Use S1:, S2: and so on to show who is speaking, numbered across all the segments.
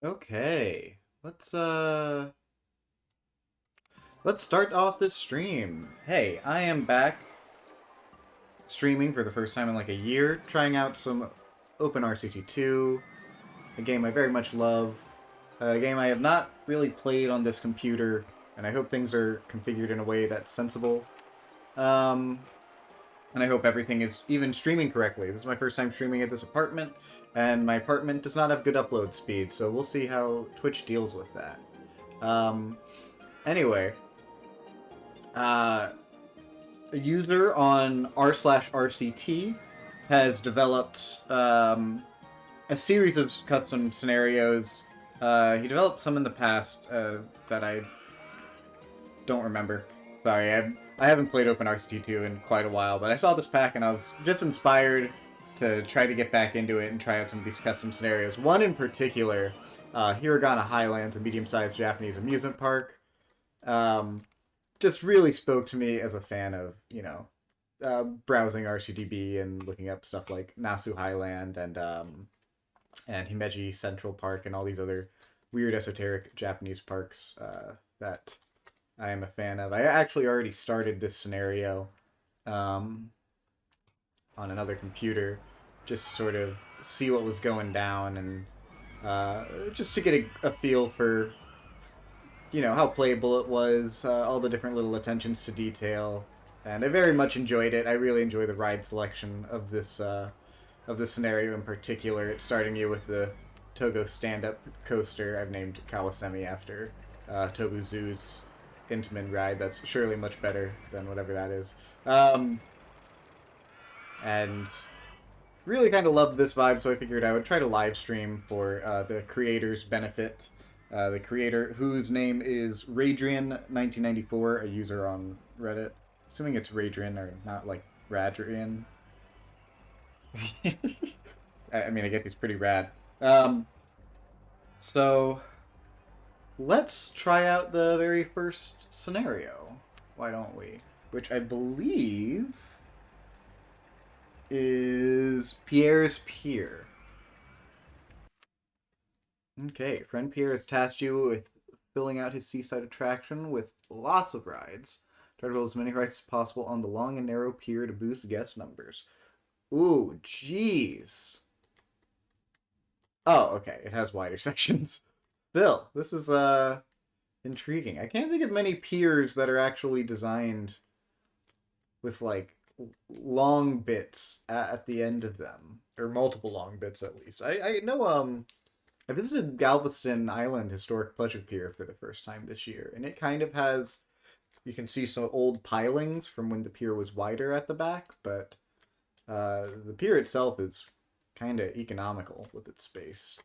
S1: Okay, let's start off this stream. Hey, I am back streaming for the first time in like a year, trying out some OpenRCT2, a game I very much love, a game I have not really played on this computer, and I hope things are configured in a way that's sensible. Um, and I hope everything is even streaming correctly. This is my first time streaming at this apartment, and my apartment does not have good upload speed, so we'll see how Twitch deals with that. Um, anyway, uh, a user on r/rct has developed a series of custom scenarios. He developed some in the past that I don't remember. Sorry, I haven't played OpenRCT2 in quite a while, but I saw this pack and I was just inspired to try to get back into it and try out some of these custom scenarios. One in particular, Hiragana Highlands, a medium-sized Japanese amusement park. Um, just really spoke to me as a fan of, browsing RCDB and looking up stuff like Nasu Highland and Himeji Central Park and all these other weird esoteric Japanese parks that I am a fan of. I actually already started this scenario um, on another computer just to sort of see what was going down and just to get a feel for how playable it was, all the different little attentions to detail, and I very much enjoyed it. I really enjoy the ride selection of this scenario in particular. It's starting you with the Togo stand-up coaster I've named Kawasemi after Tobuzu's Intamin ride. That's surely much better than whatever that is. And really kind of loved this vibe, so I figured I would try to live stream for the creator's benefit. The creator, whose name is Radrian1994, a user on Reddit. Assuming it's Radrian or not like Radrian. I mean, I guess he's pretty rad. Um, so let's try out the very first scenario. Why don't we? Which I believe is Pierre's Pier. Okay, friend Pierre has tasked you with filling out his seaside attraction with lots of rides. Try to build as many rides as possible on the long and narrow pier to boost guest numbers. Ooh, jeez. Oh, okay, it has wider sections. Still, this is intriguing. I can't think of many piers that are actually designed with like long bits at the end of them, or multiple long bits at least. I know I visited Galveston Island Historic Pleasure Pier for the first time this year, and it kind of has you can see some old pilings from when the pier was wider at the back, but the pier itself is kind of economical with its space.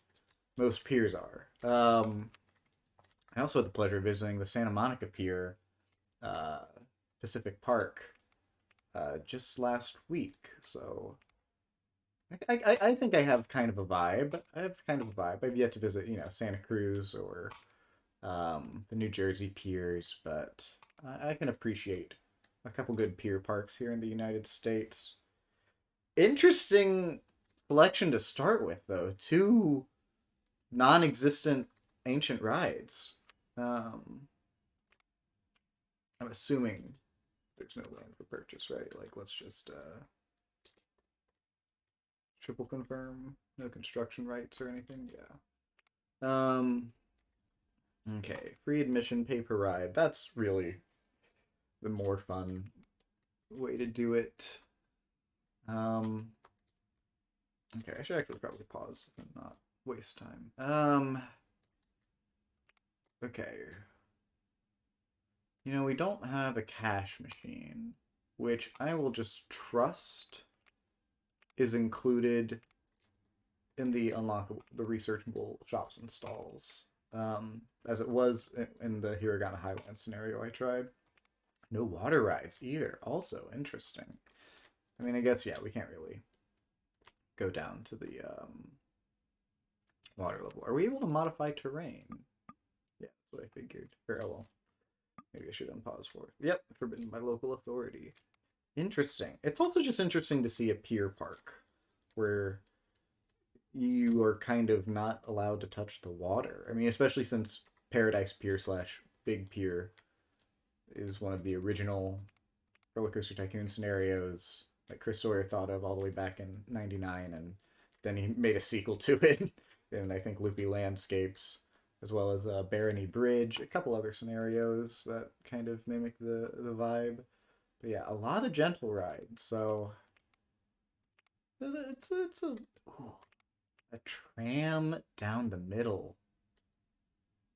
S1: Most piers are. I also had the pleasure of visiting the Santa Monica Pier, uh, Pacific Park, just last week. So I think I have kind of a vibe. I have kind of a vibe. I've yet to visit, Santa Cruz or the New Jersey piers, but I can appreciate a couple good pier parks here in the United States. Interesting selection to start with, though. Two non-existent ancient rides. Um, I'm assuming there's no land for purchase, right? Like, let's just triple confirm. No construction rights or anything. Yeah. Okay. Free admission, pay per ride. That's really the more fun way to do it. Um. Okay, I should actually probably pause and not waste time. Okay. We don't have a cash machine, which I will just trust is included in the unlockable, the researchable shops and stalls, as it was in the Hiragana Highlands scenario I tried. No water rides either. Also interesting. I mean, I guess yeah, we can't really go down to the water level. Are we able to modify terrain? Yeah, that's what I figured. Or oh well, maybe I should unpause for it. Yep, forbidden by local authority. Interesting. It's also just interesting to see a pier park where you are kind of not allowed to touch the water. I mean, especially since Paradise Pier slash Big Pier is one of the original Roller Coaster Tycoon scenarios that Chris Sawyer thought of all the way back in '99, and then he made a sequel to it, and I think Loopy Landscapes, as well as Barony Bridge, a couple other scenarios that kind of mimic the vibe. But yeah, a lot of gentle rides. So it's ooh, a tram down the middle.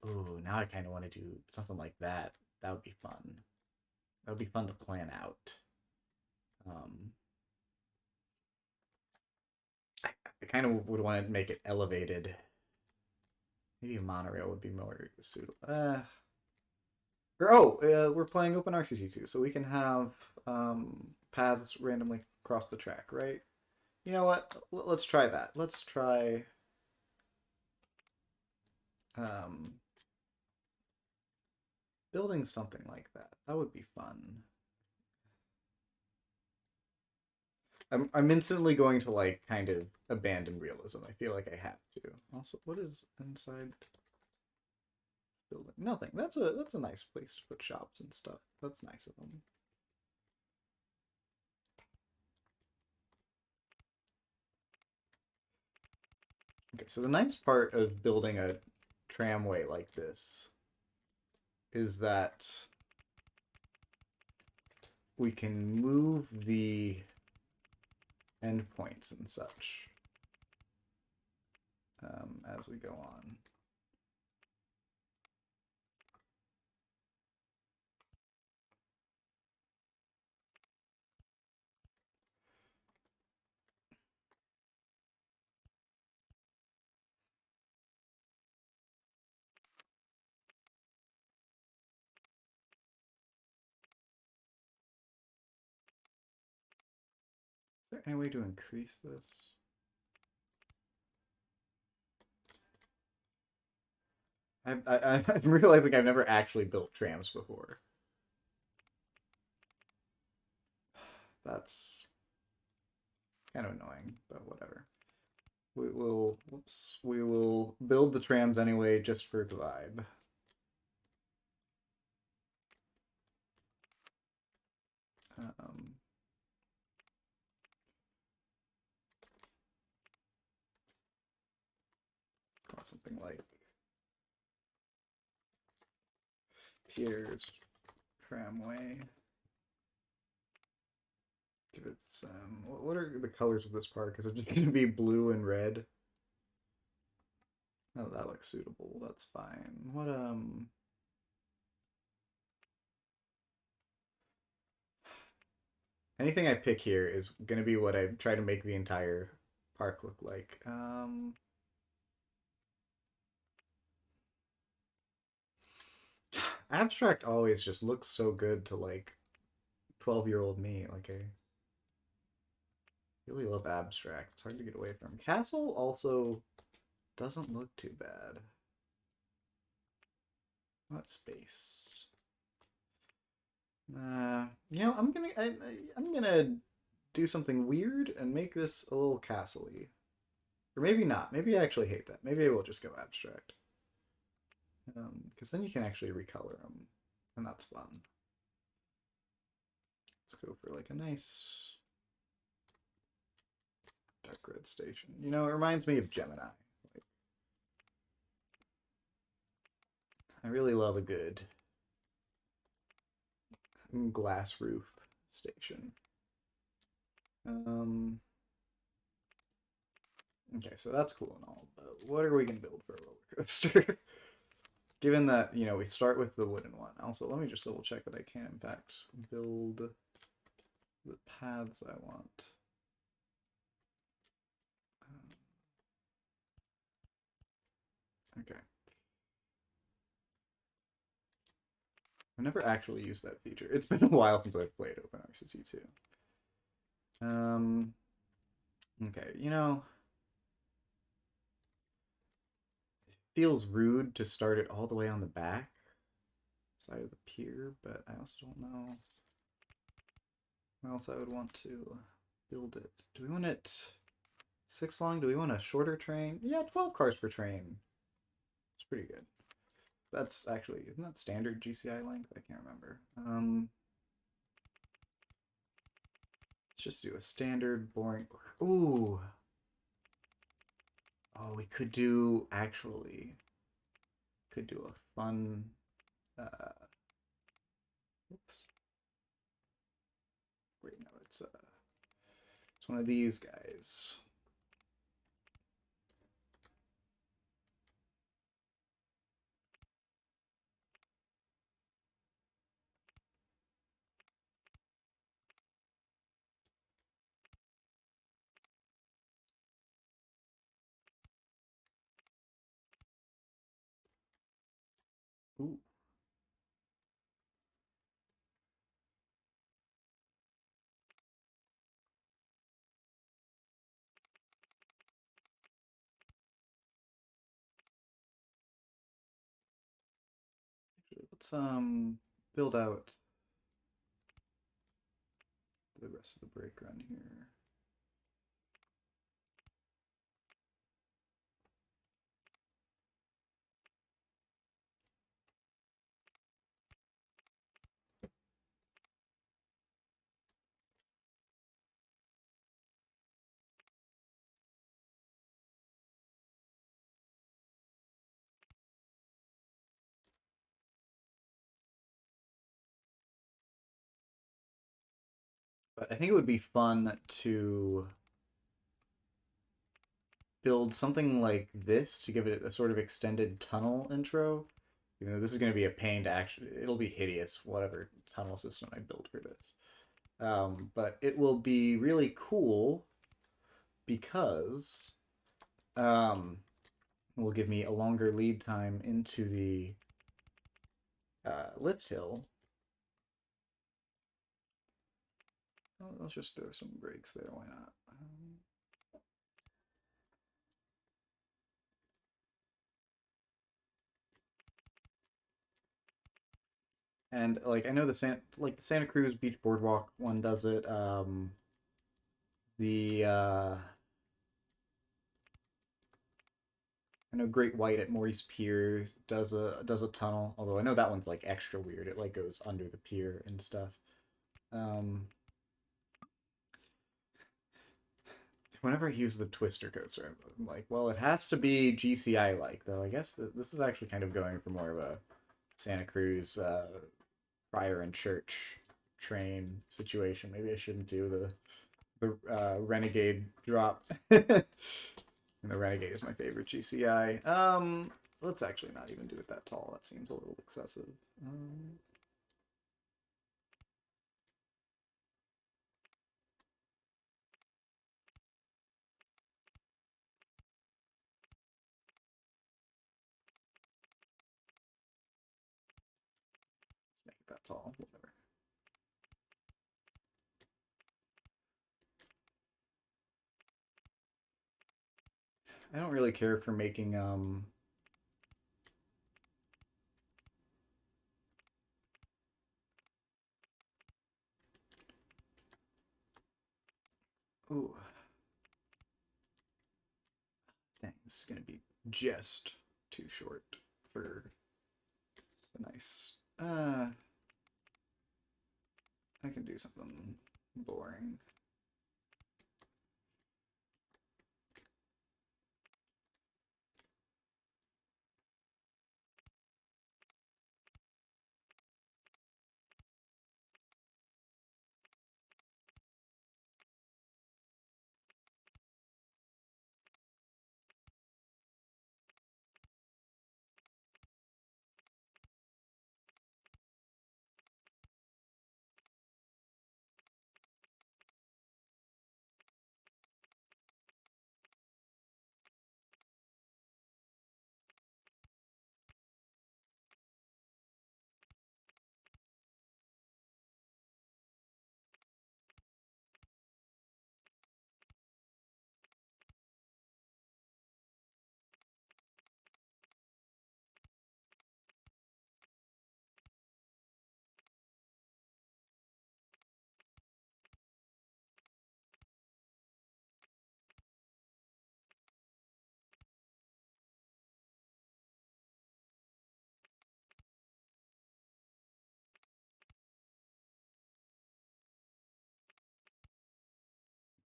S1: Ooh, now I kind of want to do something like that. That would be fun. That would be fun to plan out. Um, I kind of would want to make it elevated. Maybe a monorail would be more suitable. We're playing OpenRCT2, so we can have paths randomly cross the track, right? You know what? Let's try that. Let's try um, building something like that. That would be fun. I'm instantly going to like kind of abandon realism. I feel like I have to. Also, what is inside building? Nothing. That's a nice place to put shops and stuff. That's nice of them. Okay, so the nice part of building a tramway like this is that we can move the endpoints and such as we go on. Is there any way to increase this? I'm realizing I've never actually built trams before. That's kind of annoying, but whatever. We will build the trams anyway just for the vibe. Um, call something like Pierre's tramway. Give it some. What are the colors of this park? Is it just going to be blue and red? Oh, that looks suitable. That's fine. What anything I pick here is going to be what I try to make the entire park look like. Abstract always just looks so good to like 12-year-old me. Like I really love abstract. It's hard to get away from. Castle also doesn't look too bad. What space? I'm gonna do something weird and make this a little castle-y. Or maybe not. Maybe I actually hate that. Maybe I will just go abstract. Because then you can actually recolor them, and that's fun. Let's go for like a nice dark red station. You know, it reminds me of Gemini. Like, I really love a good glass roof station. Okay, so that's cool and all, but what are we gonna build for a roller coaster? Given that, you know, we start with the wooden one. Also, let me just double check that I can, in fact, build the paths I want. Okay. I've never actually used that feature. It's been a while since I've played OpenRCT2. Okay, you know, it feels rude to start it all the way on the back side of the pier, but I also don't know how else I would want to build it. Do we want it 6 long. Do we want a shorter train? Yeah, 12 cars per train. It's pretty good. That's actually, isn't that standard GCI length? I can't remember. Let's just do a standard boring. Ooh. Oh, we could do actually could do a fun. Oops. Wait, no, it's one of these guys. Ooh. Let's build out the rest of the brake run here. But I think it would be fun to build something like this to give it a sort of extended tunnel intro. Even though this is going to be a pain to actually, it'll be hideous, whatever tunnel system I build for this. But it will be really cool because it will give me a longer lead time into the lift hill. Oh, let's just throw some brakes there, why not? And like I know the Santa Cruz Beach Boardwalk one does it. The I know Great White at Maurice Pier does a tunnel, although I know that one's like extra weird. It like goes under the pier and stuff. Um, Whenever I use the Twister coaster, I'm like, well, it has to be GCI like, though. I guess this is actually kind of going for more of a Santa Cruz Friar and Church train situation. Maybe I shouldn't do the Renegade drop. And the Renegade is my favorite GCI. Let's actually not even do it that tall. That seems a little excessive. Um, let's make it that tall. Whatever. I don't really care for making Ooh, dang, this is gonna be just too short for the nice. I can do something boring.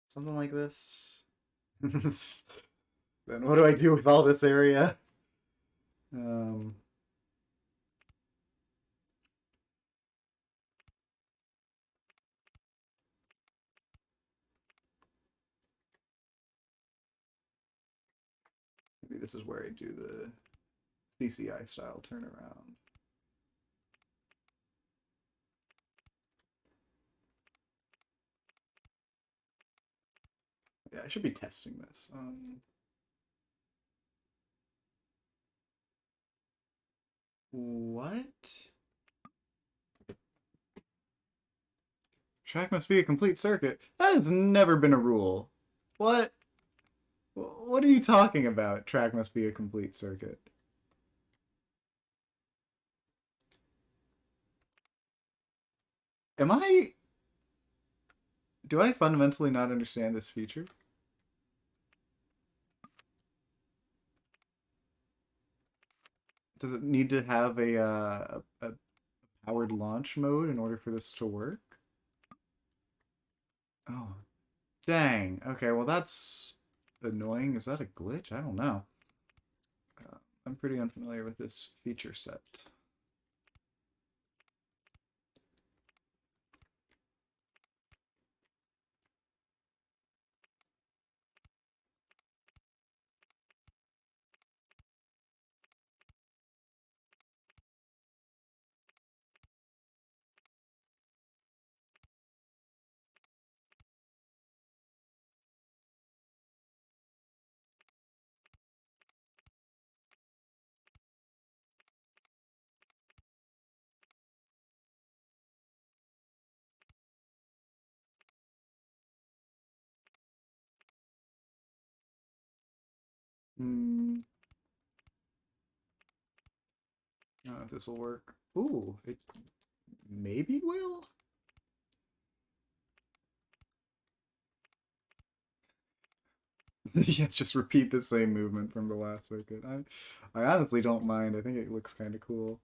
S1: Something like this. Then what do I do with all this area? Um, Maybe this is where I do the CCI style turnaround. Yeah, I should be testing this. What? Track must be a complete circuit. That has never been a rule. What? What are you talking about? Track must be a complete circuit. Am I... Do I fundamentally not understand this feature? Does it need to have a powered launch mode in order for this to work? Oh, dang. Okay, well that's annoying. Is that a glitch? I don't know. I'm pretty unfamiliar with this feature set. Hmm. I don't know if this will work. Ooh, it maybe will? Yeah, just repeat the same movement from the last circuit. I honestly don't mind. I think it looks kind of cool.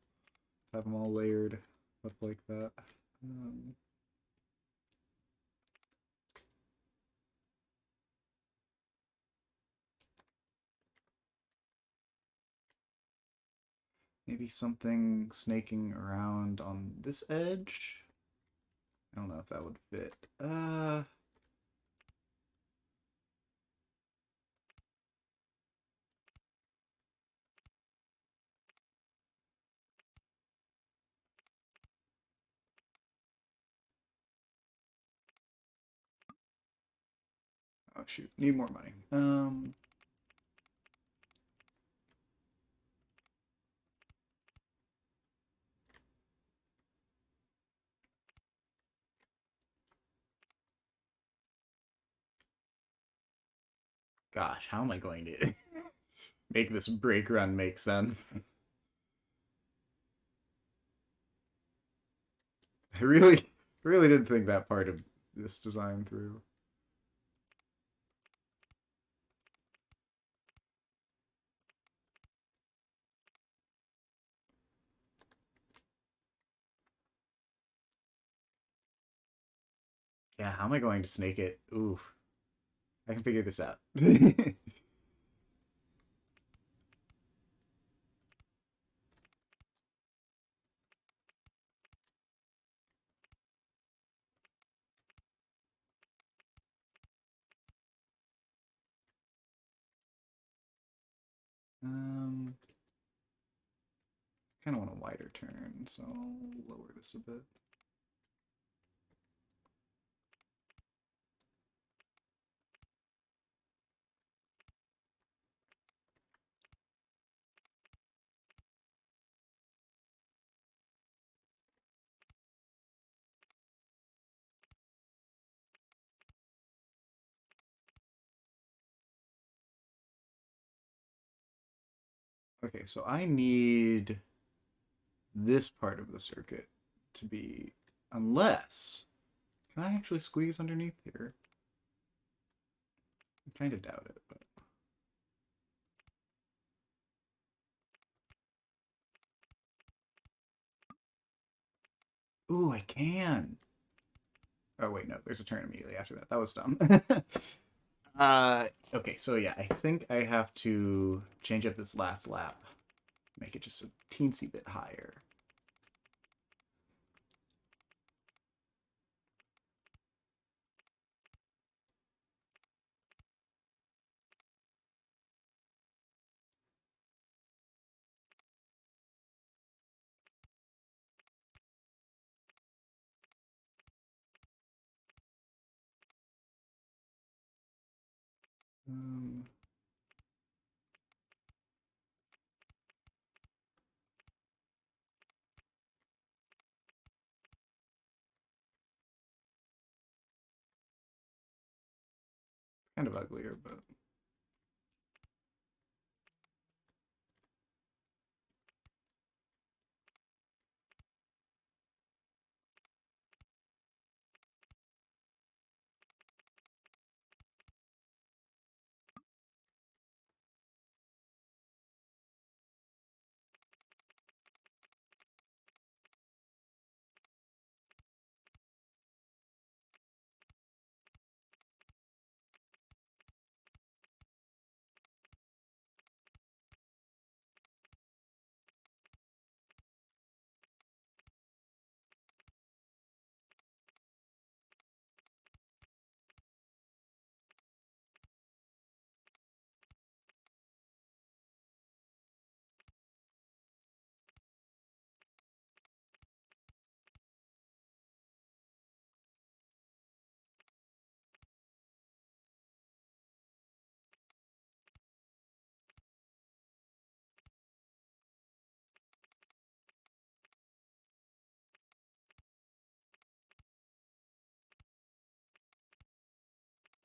S1: Have them all layered up like that. Um, Maybe something snaking around on this edge. I don't know if that would fit. Oh shoot, need more money. Gosh, how am I going to make this brake run make sense? I really did think that part of this design through. Yeah, how am I going to snake it? Oof. I can figure this out. um, kind of want a wider turn, so I'll lower this a bit. Okay, so I need this part of the circuit to be, unless, can I actually squeeze underneath here? I kind of doubt it, but. Ooh, I can. Oh wait, no, there's a turn immediately after that. That was dumb. Okay, so yeah, I think I have to change up this last lap. Make it just a teensy bit higher. Um, kind of uglier, but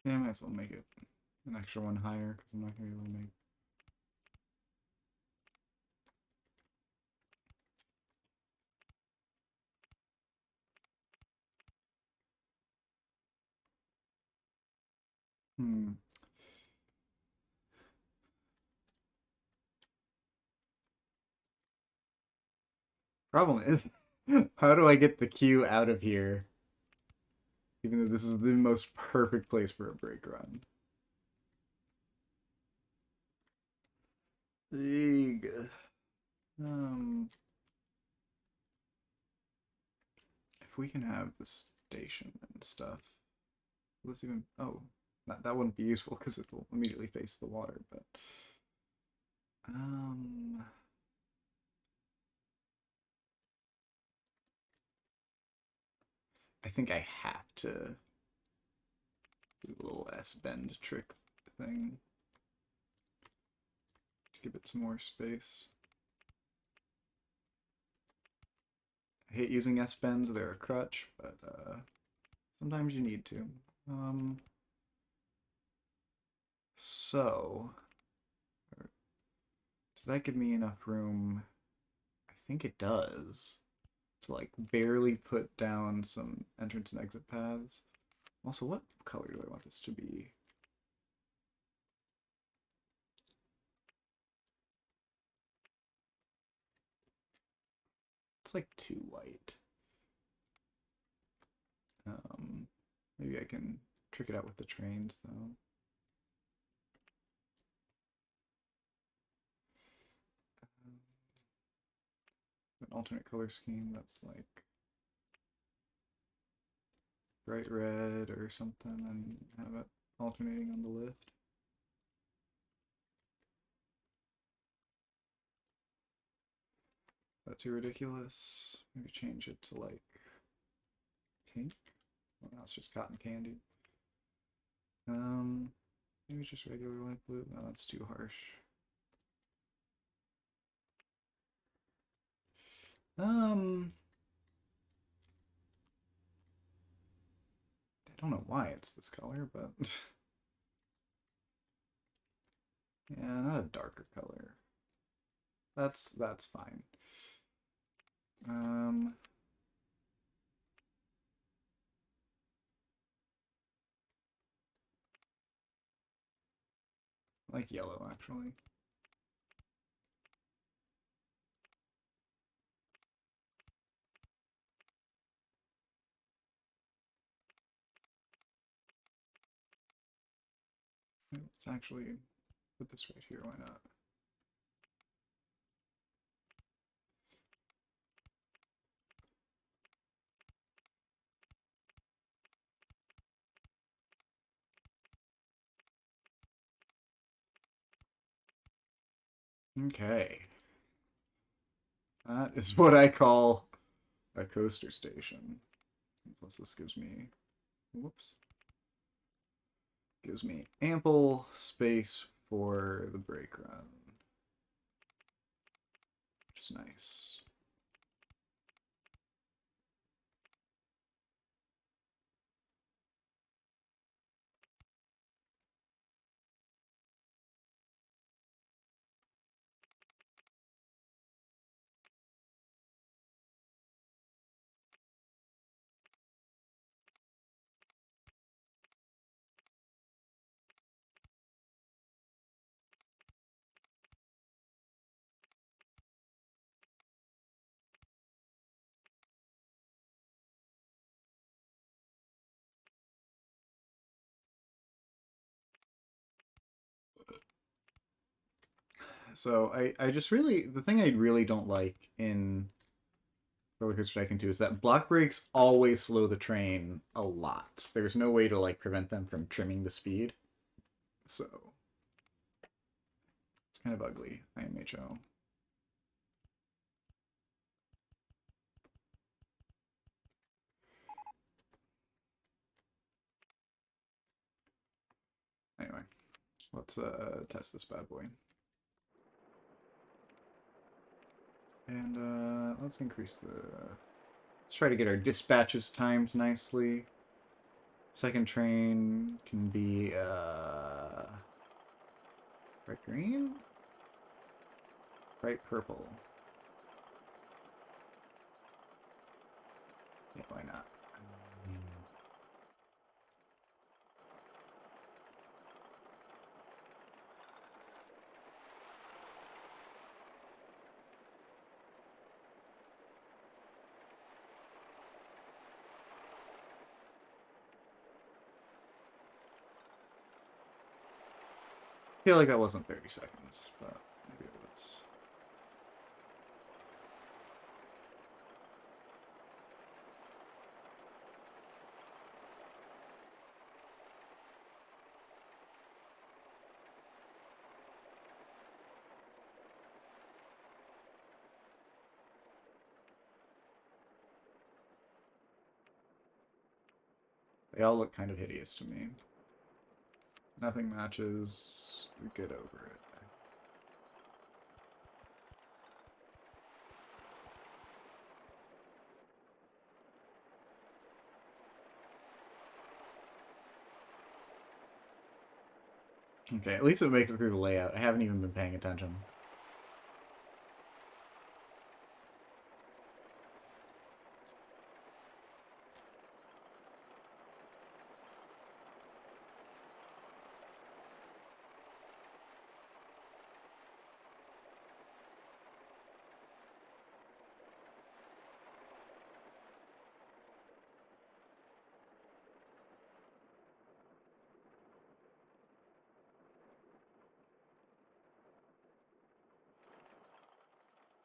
S1: yeah, I might as well make it an extra one higher because I'm not gonna be able to make. Hmm. Problem is, how do I get the queue out of here? Even though this is the most perfect place for a brake run. Eeg. Um, if we can have the station and stuff, let's even. Oh, that wouldn't be useful because it will immediately face the water. But um, I think I have to do a little S bend trick thing to give it some more space. I hate using S bends; they're a crutch, but sometimes you need to. Um, so does that give me enough room? I think it does. To like barely put down some entrance and exit paths. Also, what color do I want this to be? It's like too white. Um, Maybe I can trick it out with the trains though. An alternate color scheme that's like bright red or something and have it alternating on the lift. That's too ridiculous. Maybe change it to like pink. Well, now it's just cotton candy. Um, Maybe just regular light blue. No, that's too harsh. Um, I don't know why it's this color, but yeah, not a darker color. That's fine. Um, I like yellow actually. Let's actually put this right here, why not? Okay. That is what I call a coaster station. Plus this gives me, whoops, gives me ample space for the brake run, which is nice. So I just really, the thing I really don't like in Roller Coaster Tycoon 2 is that block brakes always slow the train a lot. There's no way to like prevent them from trimming the speed. So it's kind of ugly, IMHO. Anyway, let's test this bad boy. And let's increase the... Let's try to get our dispatches timed nicely. Second train can be bright green? Bright purple. Yeah, why not? I feel like that wasn't 30 seconds, but maybe it was. They all look kind of hideous to me. Nothing matches. We get over it. Okay, at least it makes it through the layout. I haven't even been paying attention.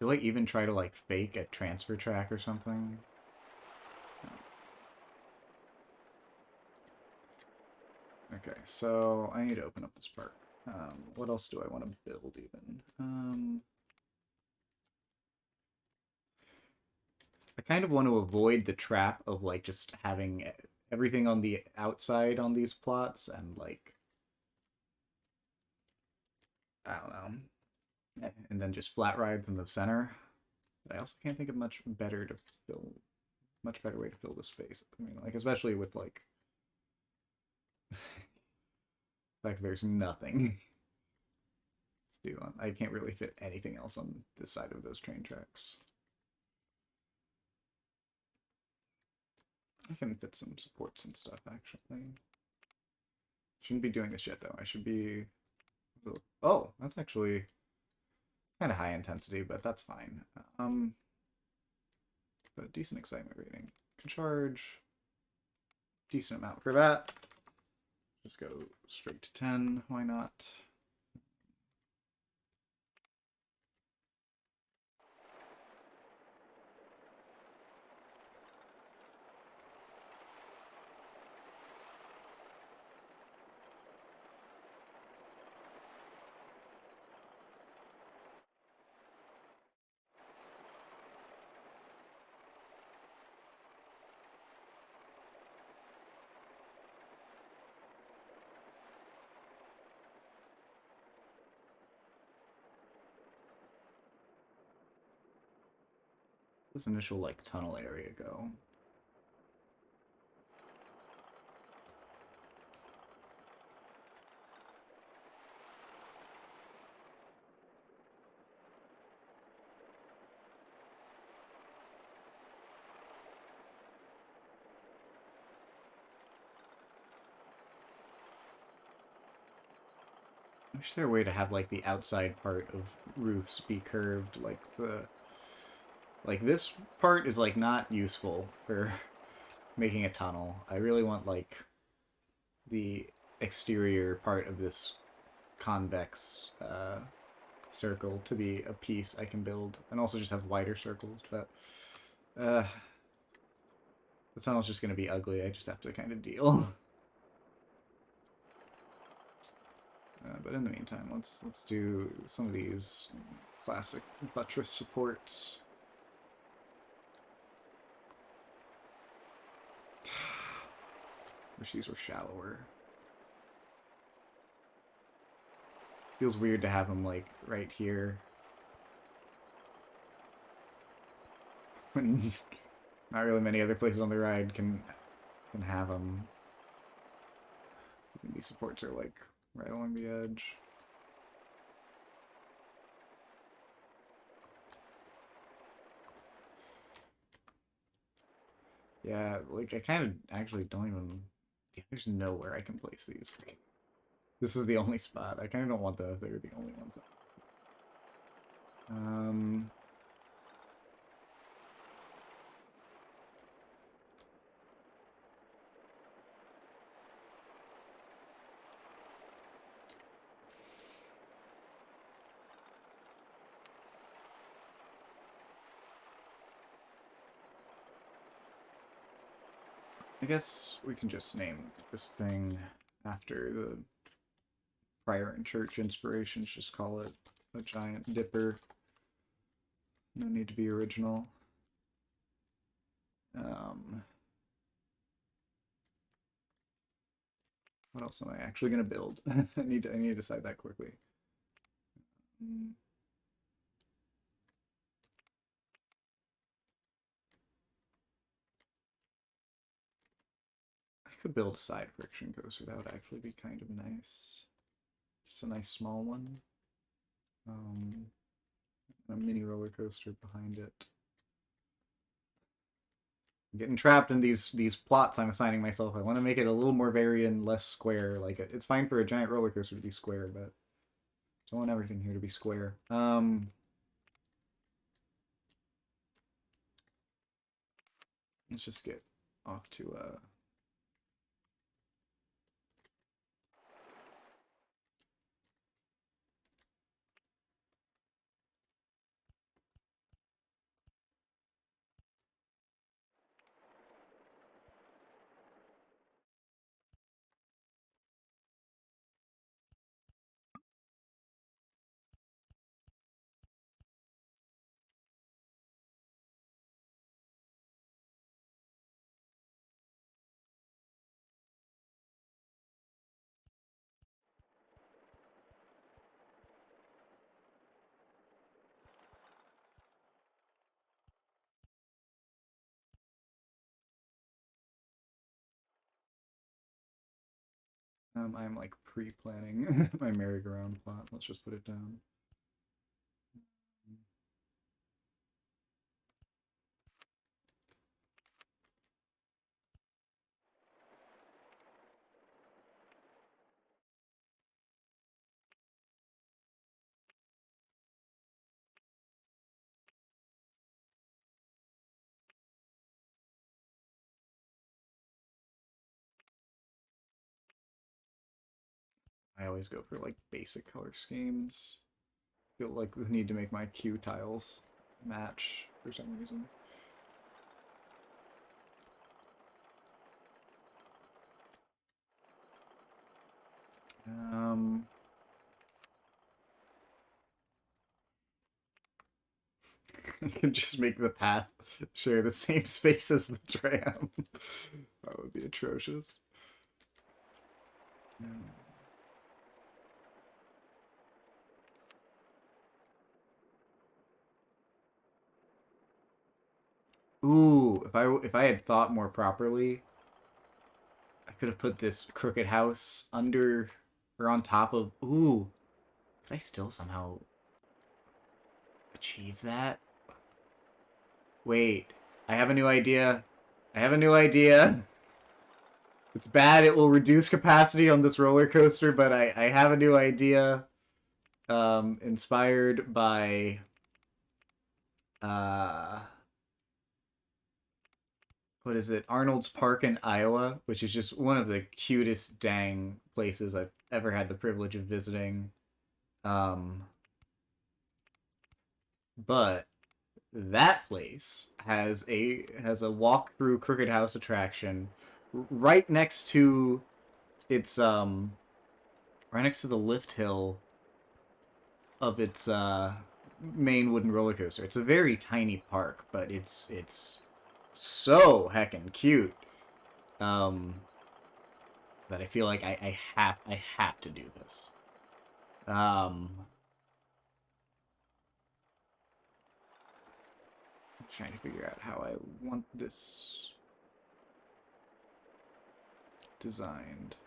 S1: Do I even try to, like, fake a transfer track or something? Okay, so I need to open up this park. What else do I want to build, even? I kind of want to avoid the trap of, like, just having everything on the outside on these plots and, like, I don't know. And then just flat rides in the center. But I also can't think of much better way to fill the space. I mean, like, especially with, like, like there's nothing to do on. I can't really fit anything else on this side of those train tracks. I can fit some supports and stuff, actually. Shouldn't be doing this yet, though. I should be... Oh, that's actually kind of high intensity, but that's fine. But decent excitement rating. Can charge decent amount for that. Just go straight to 10. Why not? This initial like tunnel area go? I wish there were a way to have like the outside part of roofs be curved, like this part is like not useful for making a tunnel. I really want like the exterior part of this convex circle to be a piece I can build, and also just have wider circles. But the tunnel's just gonna be ugly. I just have to kind of deal. But in the meantime, let's do some of these classic buttress supports. Wish these were shallower. Feels weird to have them like right here. When not really many other places on the ride can have them. I think these supports are like right along the edge. Yeah, like I kind of actually don't even. Yeah, there's nowhere I can place these. This is the only spot. I kind of don't want those. They're the only ones. I guess we can just name this thing after the prior and church inspirations. Just call it a giant dipper. No need to be original. What else am I actually gonna build? I need to decide that quickly. I could build a side friction coaster. That would actually be kind of nice. Just a nice small one. A mini roller coaster behind it. I'm getting trapped in these plots I'm assigning myself. I want to make it a little more varied and less square. Like it's fine for a giant roller coaster to be square, but I don't want everything here to be square. Let's just get off to I'm like pre-planning my merry-go-round plot. Let's just put it down. I always go for like basic color schemes. Feel like the need to make my Q tiles match for some reason. You can just make the path share the same space as the tram. That would be atrocious. Ooh, if I had thought more properly, I could have put this crooked house under or on top of. Ooh, could I still somehow achieve that? Wait, I have a new idea. I have a new idea. It's bad. It will reduce capacity on this roller coaster, but I have a new idea. Inspired by uh what is it? Arnold's Park in Iowa, which is just one of the cutest dang places I've ever had the privilege of visiting. But that place has a walk through Crooked House attraction right next to its right next to the lift hill of its main wooden roller coaster. It's a very tiny park, but it's so heckin' cute. That I feel like I have to do this. I'm trying to figure out how I want this designed.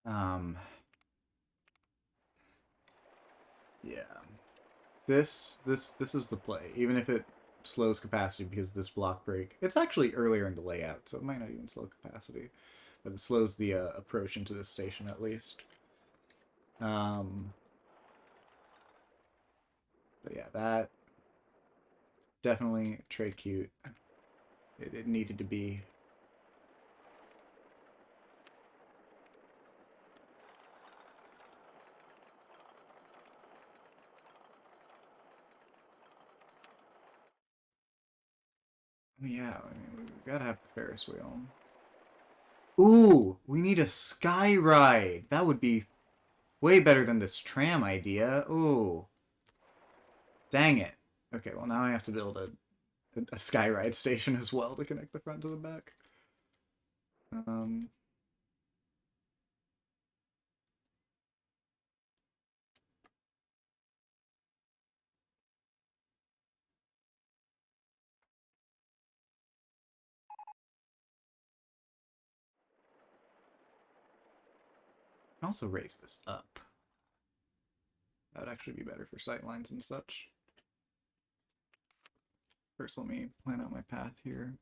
S1: Um, yeah. This is the play. Even if it slows capacity because this block break, it's actually earlier in the layout, so it might not even slow capacity, but it slows the approach into this station at least. Um, but yeah, that definitely trade cute. It needed to be. Yeah, I mean, we gotta have the Ferris wheel. Ooh, we need a sky ride. That would be way better than this tram idea. Ooh, dang it. Okay, well now I have to build a sky ride station as well to connect the front to the back. Um, I can also raise this up. That would actually be better for sightlines and such. First, let me plan out my path here.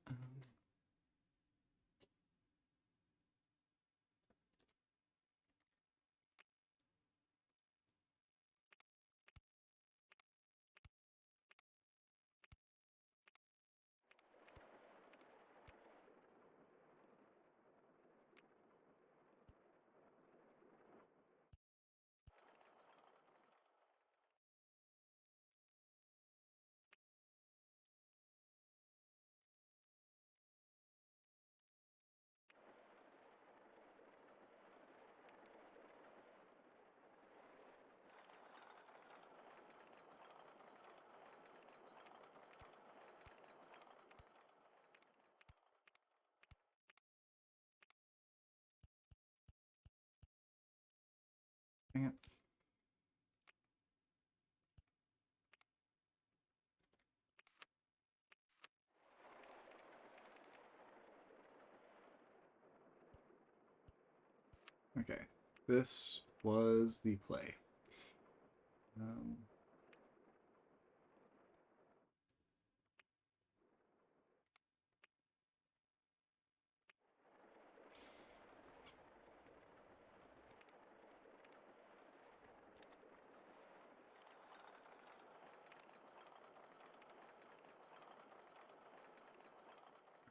S1: Dang it. Okay, this was the play. Um,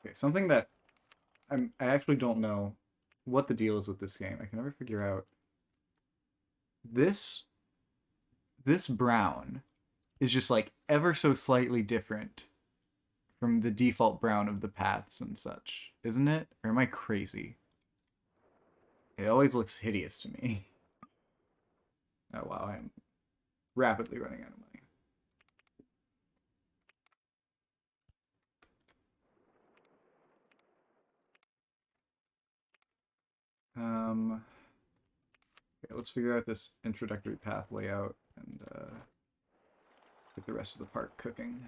S1: okay, something that I actually don't know what the deal is with this game. I can never figure out this this brown is just like ever so slightly different from the default brown of the paths and such, isn't it? Or am I crazy? It always looks hideous to me. Oh wow, I am rapidly running out of money. Okay, let's figure out this introductory path layout and get the rest of the park cooking.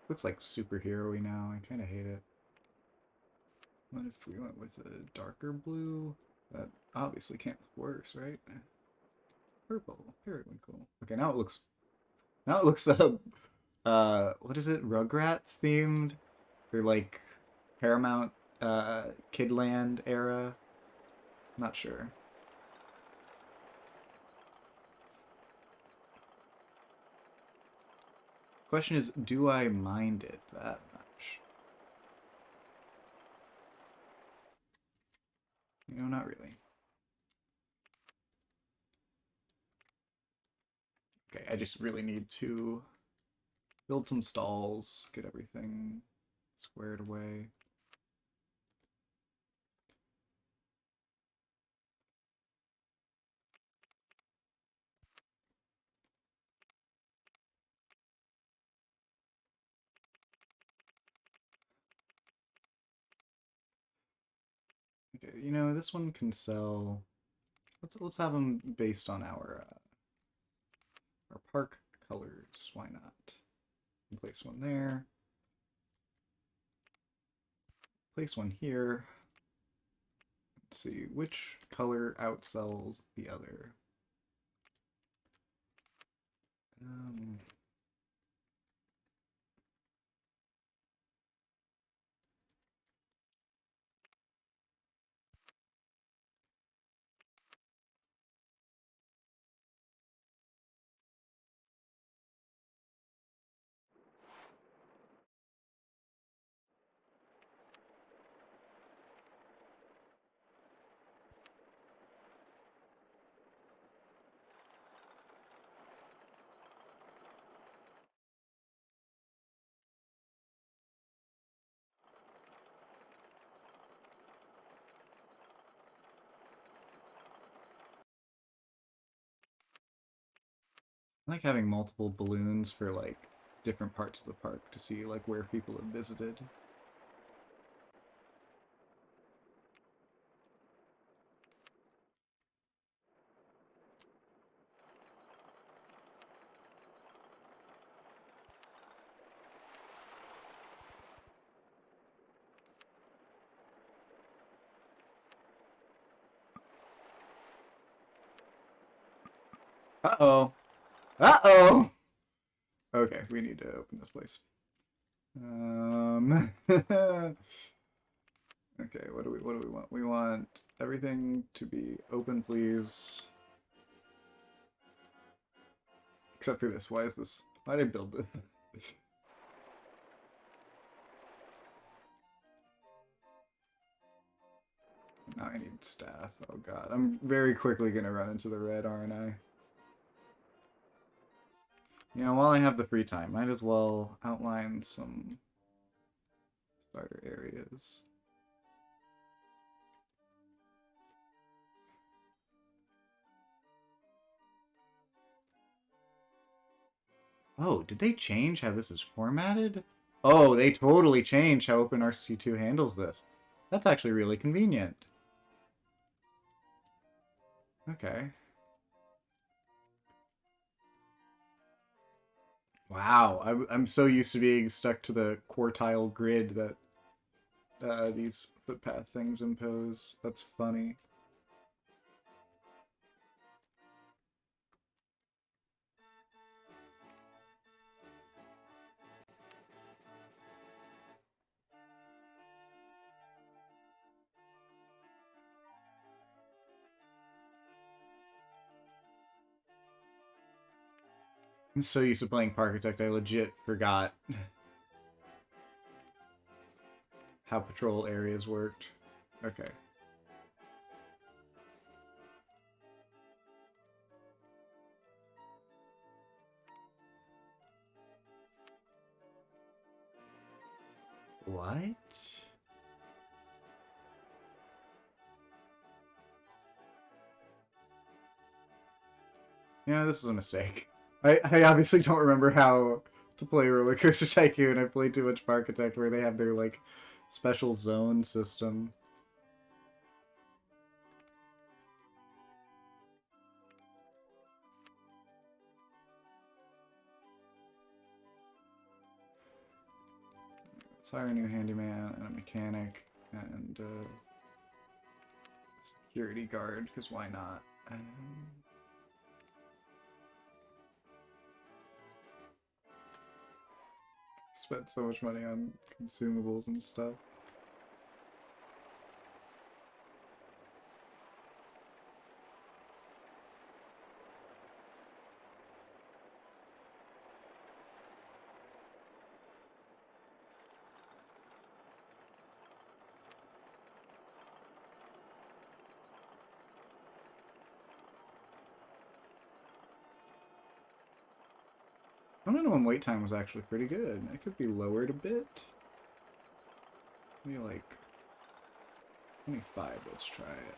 S1: Looks like superhero-y now. I kind of hate it. What if we went with a darker blue? That obviously can't look worse, right? Purple, periwinkle. Okay, now it looks what is it? Rugrats themed? Or like Paramount Kidland era? Not sure. Question is, do I mind it that much? You know, not really. Okay, I just really need to build some stalls, get everything squared away. Okay, you know, this one can sell. Let's have them based on our park colors. Why not? Place one there. Place one here. Let's see which color outsells the other. Um, I like having multiple balloons for like different parts of the park to see like where people have visited. Uh-oh. Uh-oh. Okay, we need to open this place. Okay, what do we want? We want everything to be open, please. Except for this. Why is this? Why did I build this? Now I need staff. Oh god. I'm very quickly gonna run into the red, aren't I? You know, while I have the free time, might as well outline some Starter areas. Oh, did they change how this is formatted? Oh, they totally changed how OpenRCT2 handles this. That's actually really convenient. Okay. Wow, I'm so used to being stuck to the quartile grid that these footpath things impose. That's funny. I'm so used to playing Parkitect, I legit forgot how patrol areas worked. Okay. What? Yeah, this was a mistake. I obviously don't remember how to play Roller Coaster Tycoon. I played too much Parkitect where they have their, like, special zone system. Let's hire a new handyman and a mechanic and a security guard, because why not? Spent so much money on consumables and stuff. The minimum wait time was actually pretty good. It could be lowered a bit. Maybe like 25, let's try it.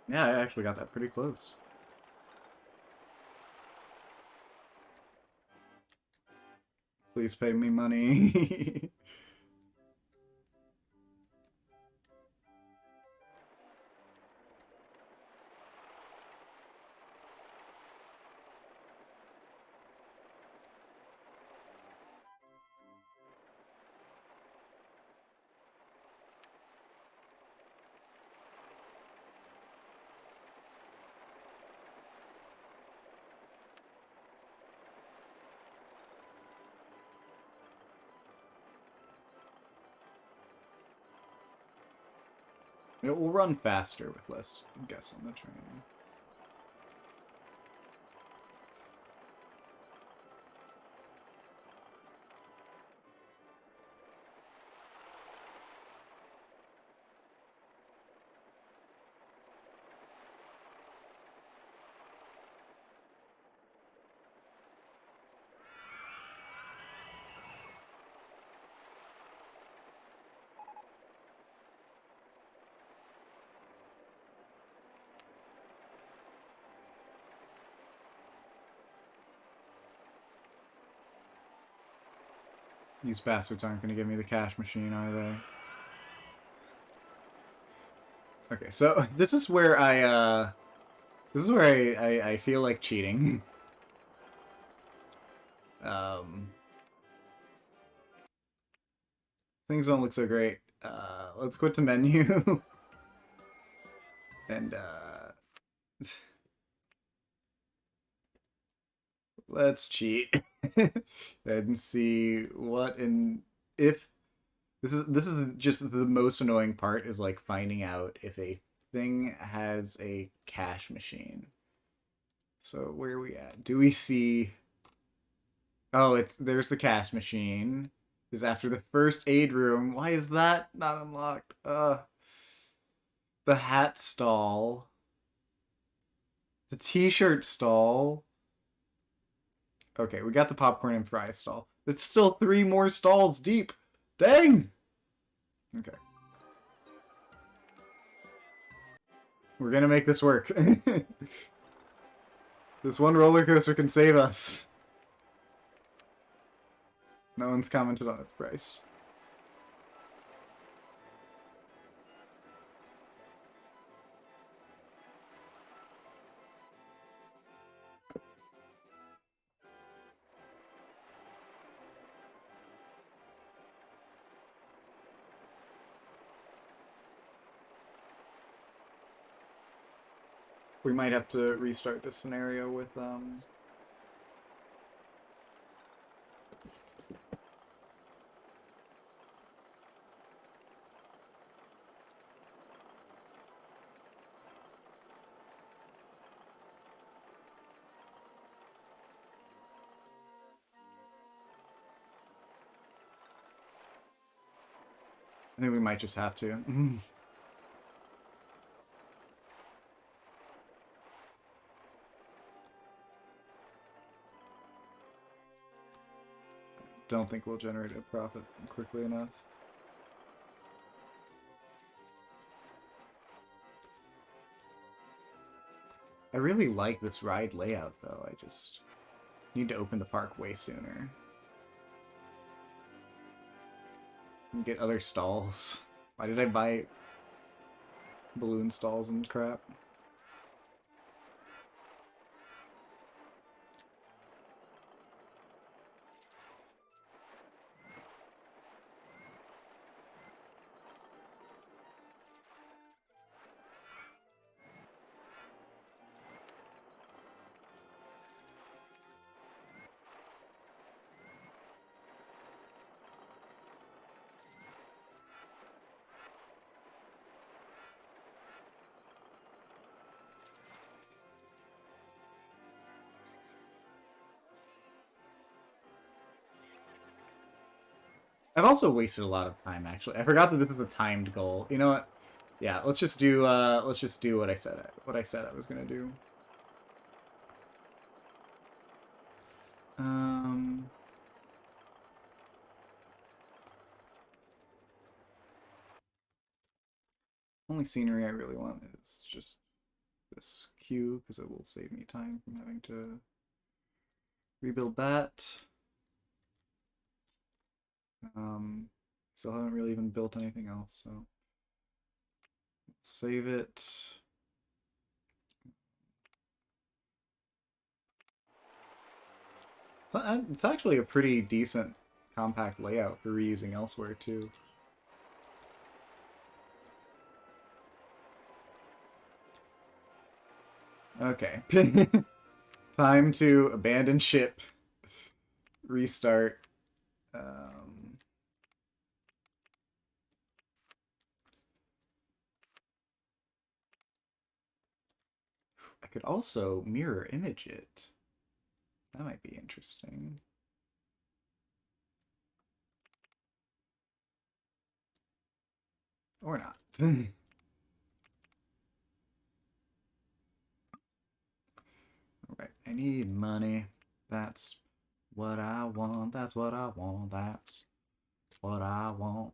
S1: Yeah, I actually got that pretty close. Please pay me money. It will run faster with less guests on the train. These bastards aren't going to give me the cash machine, are they? Okay, so this is where I feel like cheating. Things don't look so great. Let's quit the menu. And let's cheat and see what in if this is just the most annoying part is like finding out if a thing has a cash machine. So where are we at? Do we see? Oh, there's the cash machine. Is after the first aid room. Why is that not unlocked? The hat stall. The t-shirt stall. Okay, we got the popcorn and fries stall. It's still 3 more stalls deep. Dang! Okay. We're gonna make this work. This one roller coaster can save us. No one's commented on its price. We might have to restart this scenario with I think we might just have to. Don't think we'll generate a profit quickly enough. I really like this ride layout, though. I just need to open the park way sooner. And get other stalls. Why did I buy balloon stalls and crap? I've also wasted a lot of time, actually. I forgot that this is a timed goal. You know what? Yeah, let's just do what I said I was gonna do. Um Only scenery I really want is just this queue because it will save me time from having to rebuild that. Still haven't really even built anything else, so save it. It's actually a pretty decent compact layout for reusing elsewhere too. Okay. Time to abandon ship. Restart. I could also mirror image it. That might be interesting. Or not. Alright, I need money. That's what I want. That's what I want. That's what I want.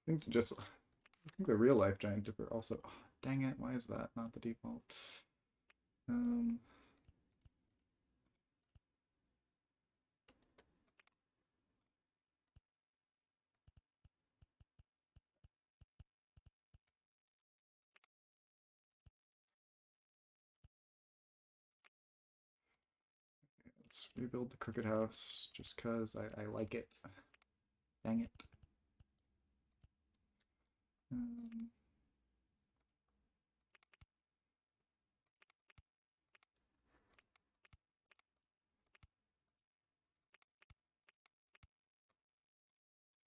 S1: I think the real life giant dipper also. Oh, dang it! Why is that not the default? Let's rebuild the crooked house just because I like it. Dang it.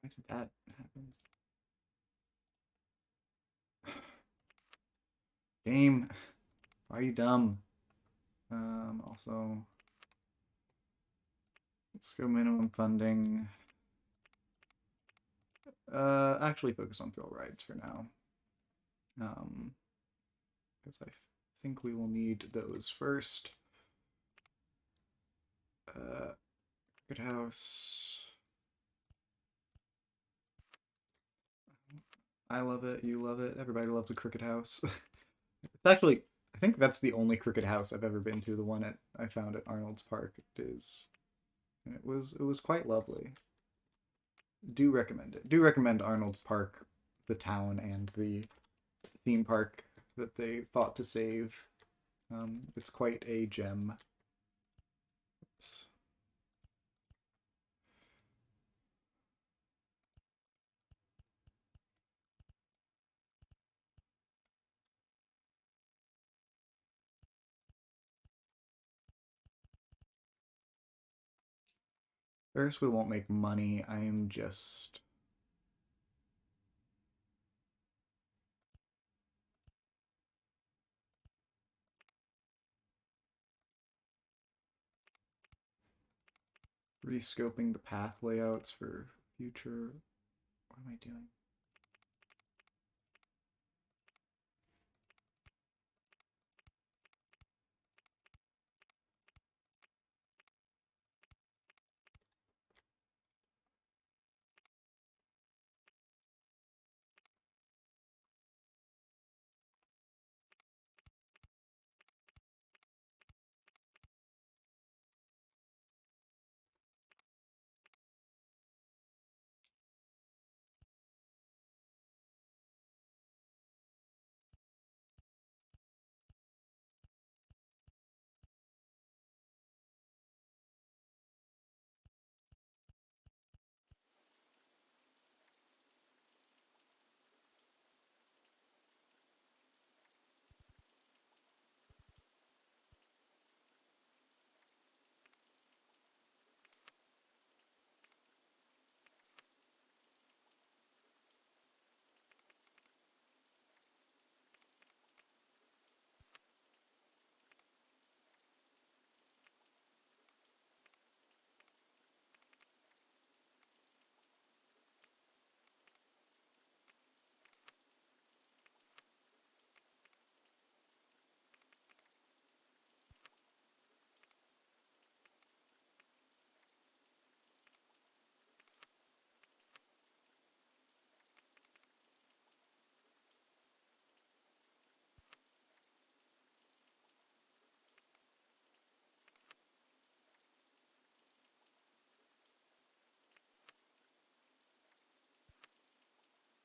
S1: Why did that happen? Game, why are you dumb? Also, let's go minimum funding. Actually focus on thrill rides for now. Because I think we will need those first. Good house. I love it. You love it. Everybody loves a cricket house. It's actually, I think that's the only cricket house I've ever been to. The one I found at Arnold's Park. It was quite lovely. Do recommend it. Do recommend Arnold's Park, the town, and the theme park that they thought to save. It's quite a gem. Oops. First, we won't make money. I am just rescoping the path layouts for future. What am I doing?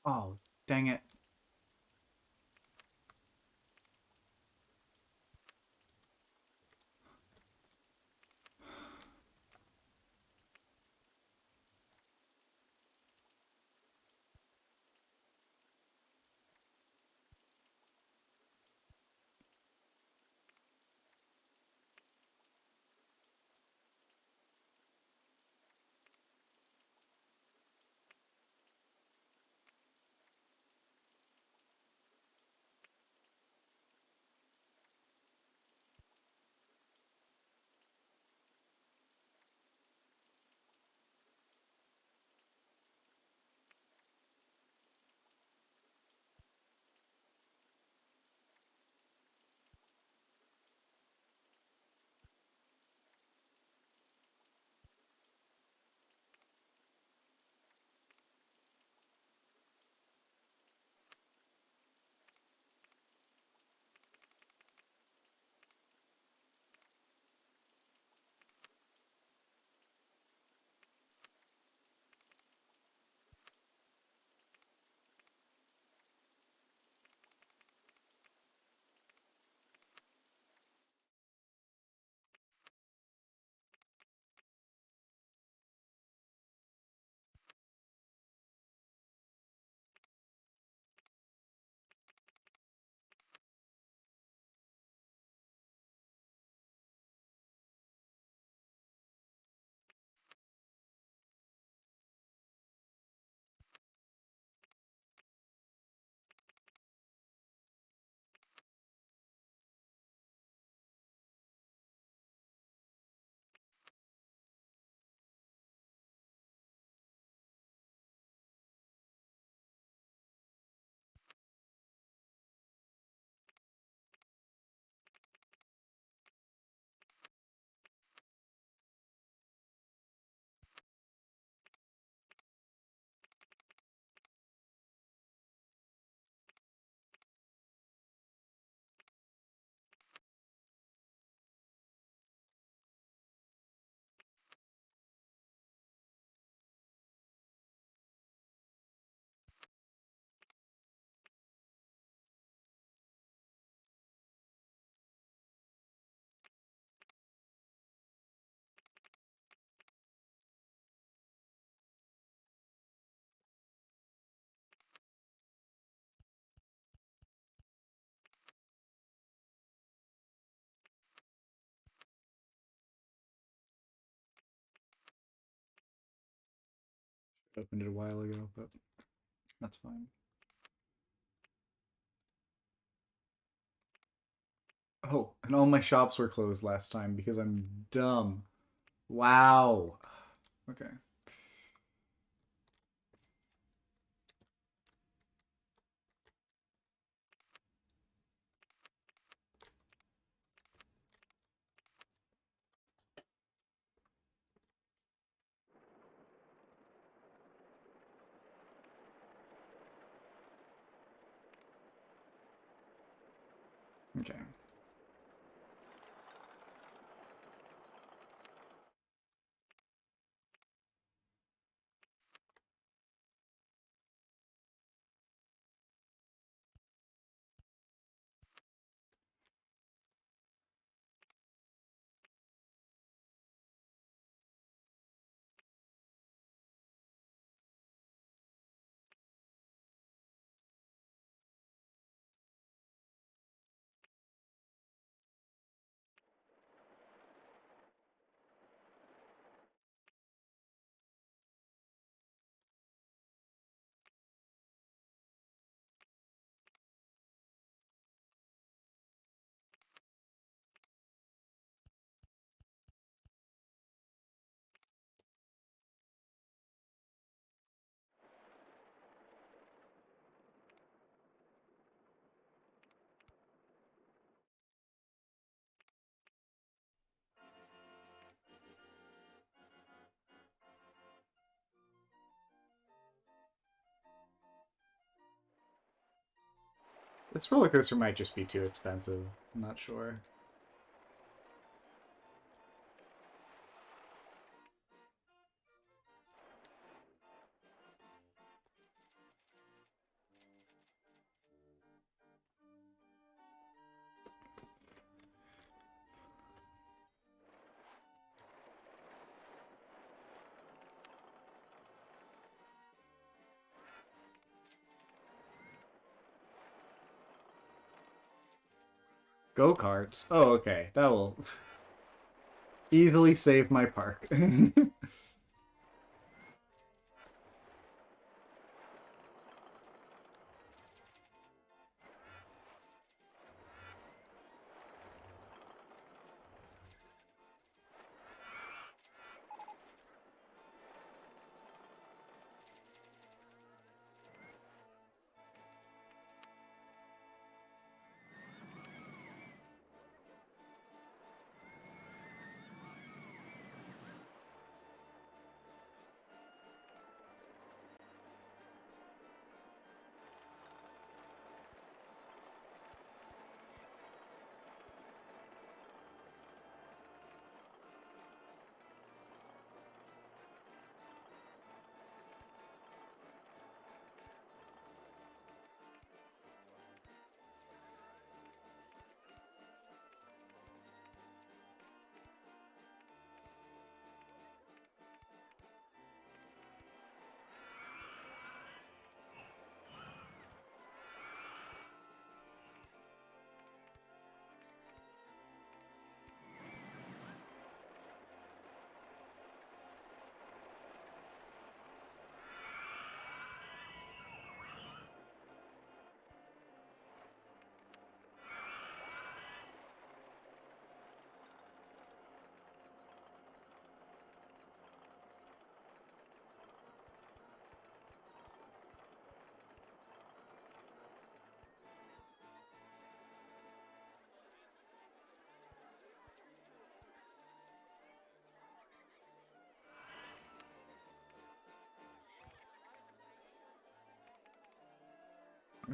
S1: Oh, dang it. opened it a while ago, but that's fine. Oh, and all my shops were closed last time because I'm dumb. Wow. Okay. Okay. This roller coaster might just be too expensive. I'm not sure. Go-karts? Oh, okay. That will easily save my park. Where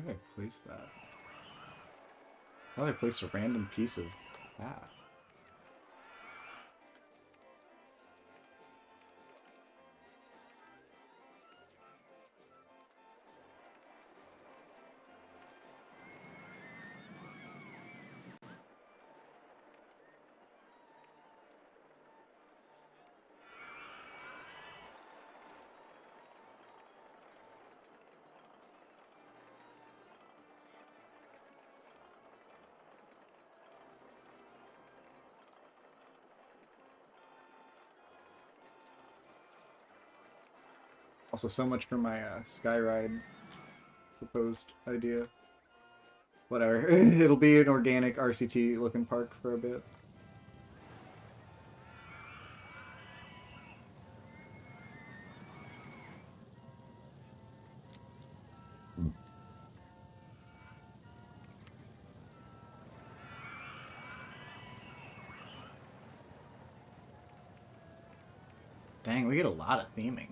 S1: did I place that? I thought I placed a random piece of path. Also, so much for my Skyride proposed idea. Whatever. It'll be an organic RCT looking park for a bit. Dang, we get a lot of theming.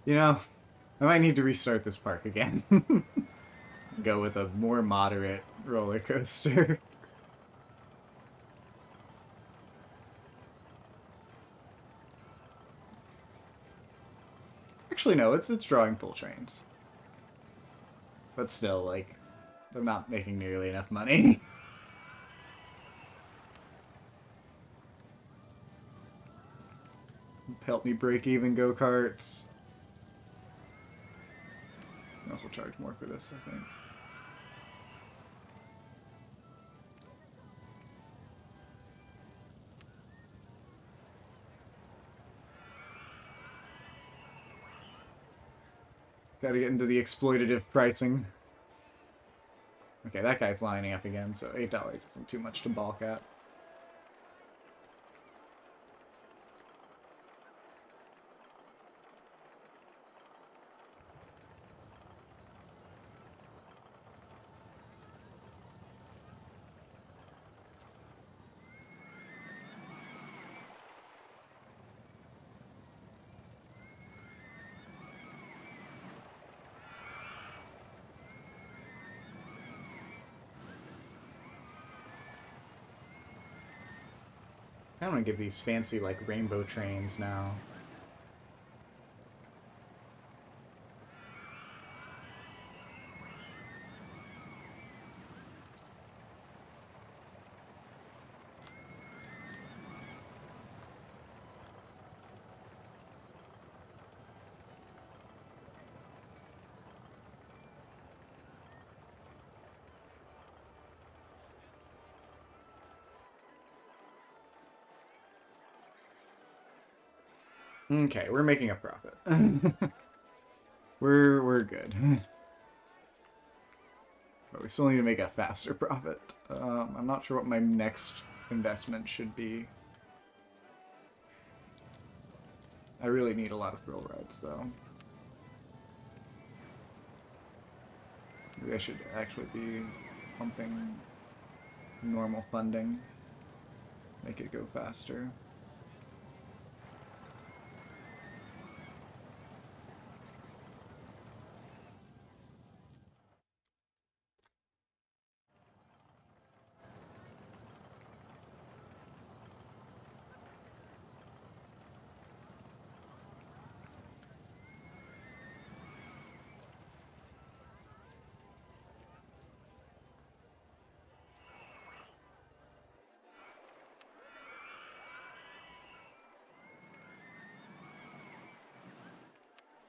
S1: You know, I might need to restart this park again. Go with a more moderate roller coaster. Actually, no, it's drawing full trains. But still, like, they're not making nearly enough money. Help me break even go-karts. They also charge more for this, I think. Gotta get into the exploitative pricing. Okay, that guy's lining up again, so $8 isn't too much to balk at. I want to give these fancy, like, rainbow trains now. Okay, we're making a profit. we're good. But we still need to make a faster profit. I'm not sure what my next investment should be. I really need a lot of thrill rides, though. Maybe I should actually be pumping normal funding. Make it go faster.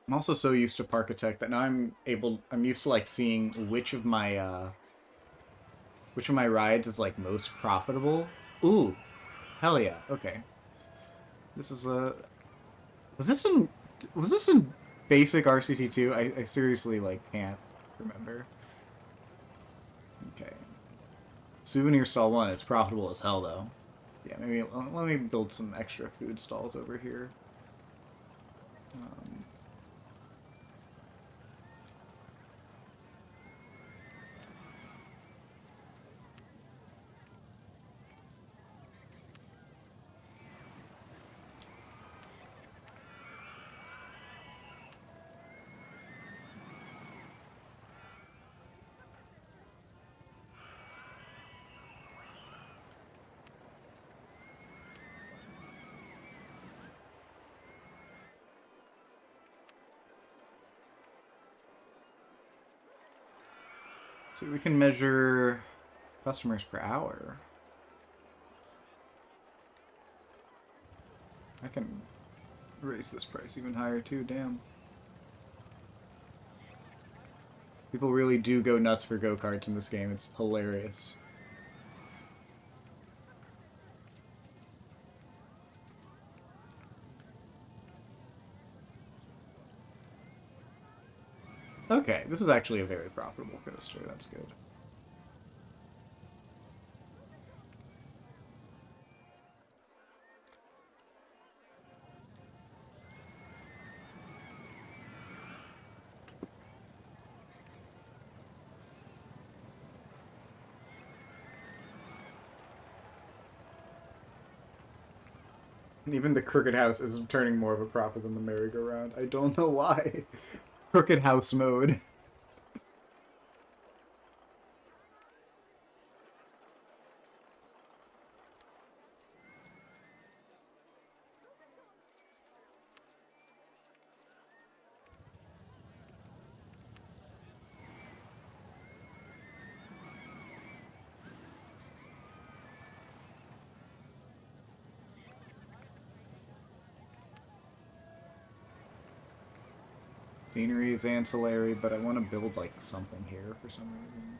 S1: I'm also so used to Parkitect that now I'm used to like seeing which of my rides is like most profitable. Ooh, hell yeah. Okay. This is was this in was this in basic RCT2? I seriously like can't remember. Okay. Souvenir stall 1 is profitable as hell though. Yeah, maybe let me build some extra food stalls over here. Um, See, we can measure customers per hour. I can raise this price even higher too, damn. People really do go nuts for go-karts in this game. It's hilarious. Okay, this is actually a very profitable coaster. That's good. Even the Crooked House is turning more of a profit than the merry-go-round. I don't know why. Crooked House mode. Scenery is ancillary, but I want to build, like, something here for some reason.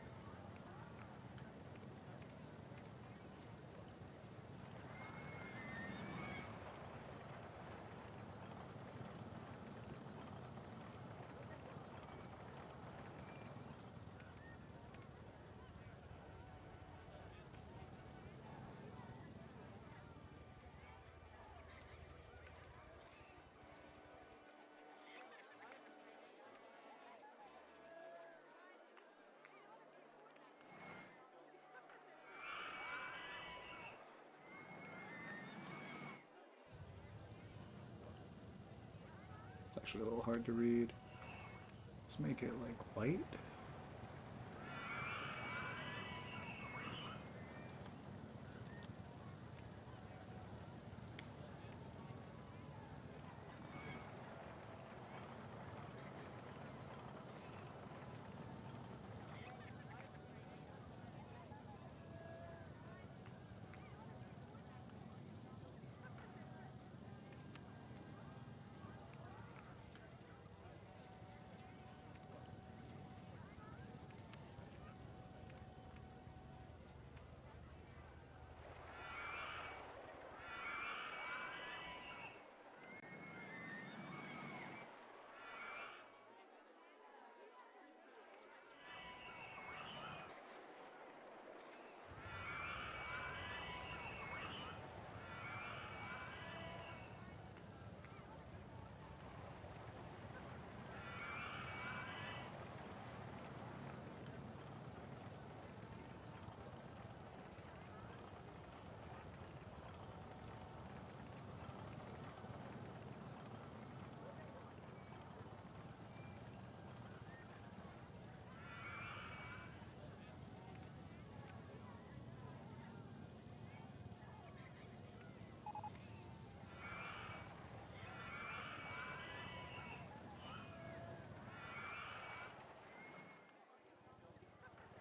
S1: It's actually a little hard to read. Let's make it, like, white.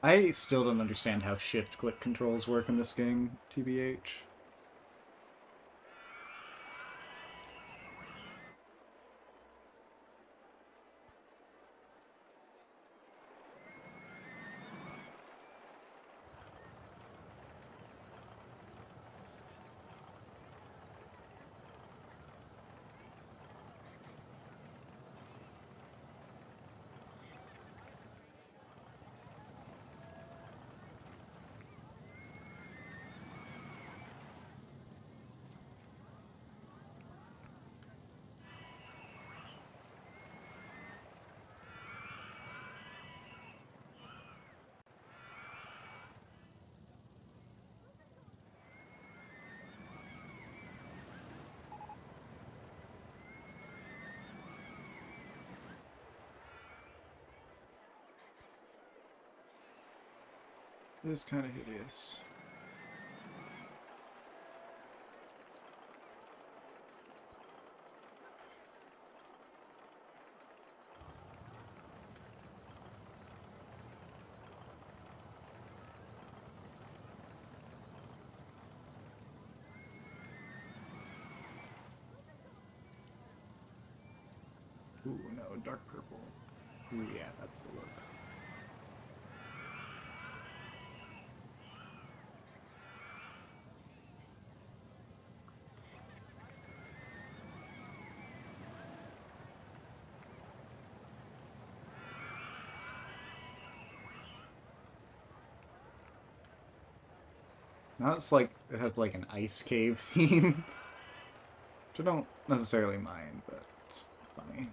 S1: I still don't understand how shift-click controls work in this game, TBH. It is kind of hideous. know, dark purple. Ooh, yeah, that's the look. Now it's like, it has like an ice cave theme, which I don't necessarily mind, but it's funny.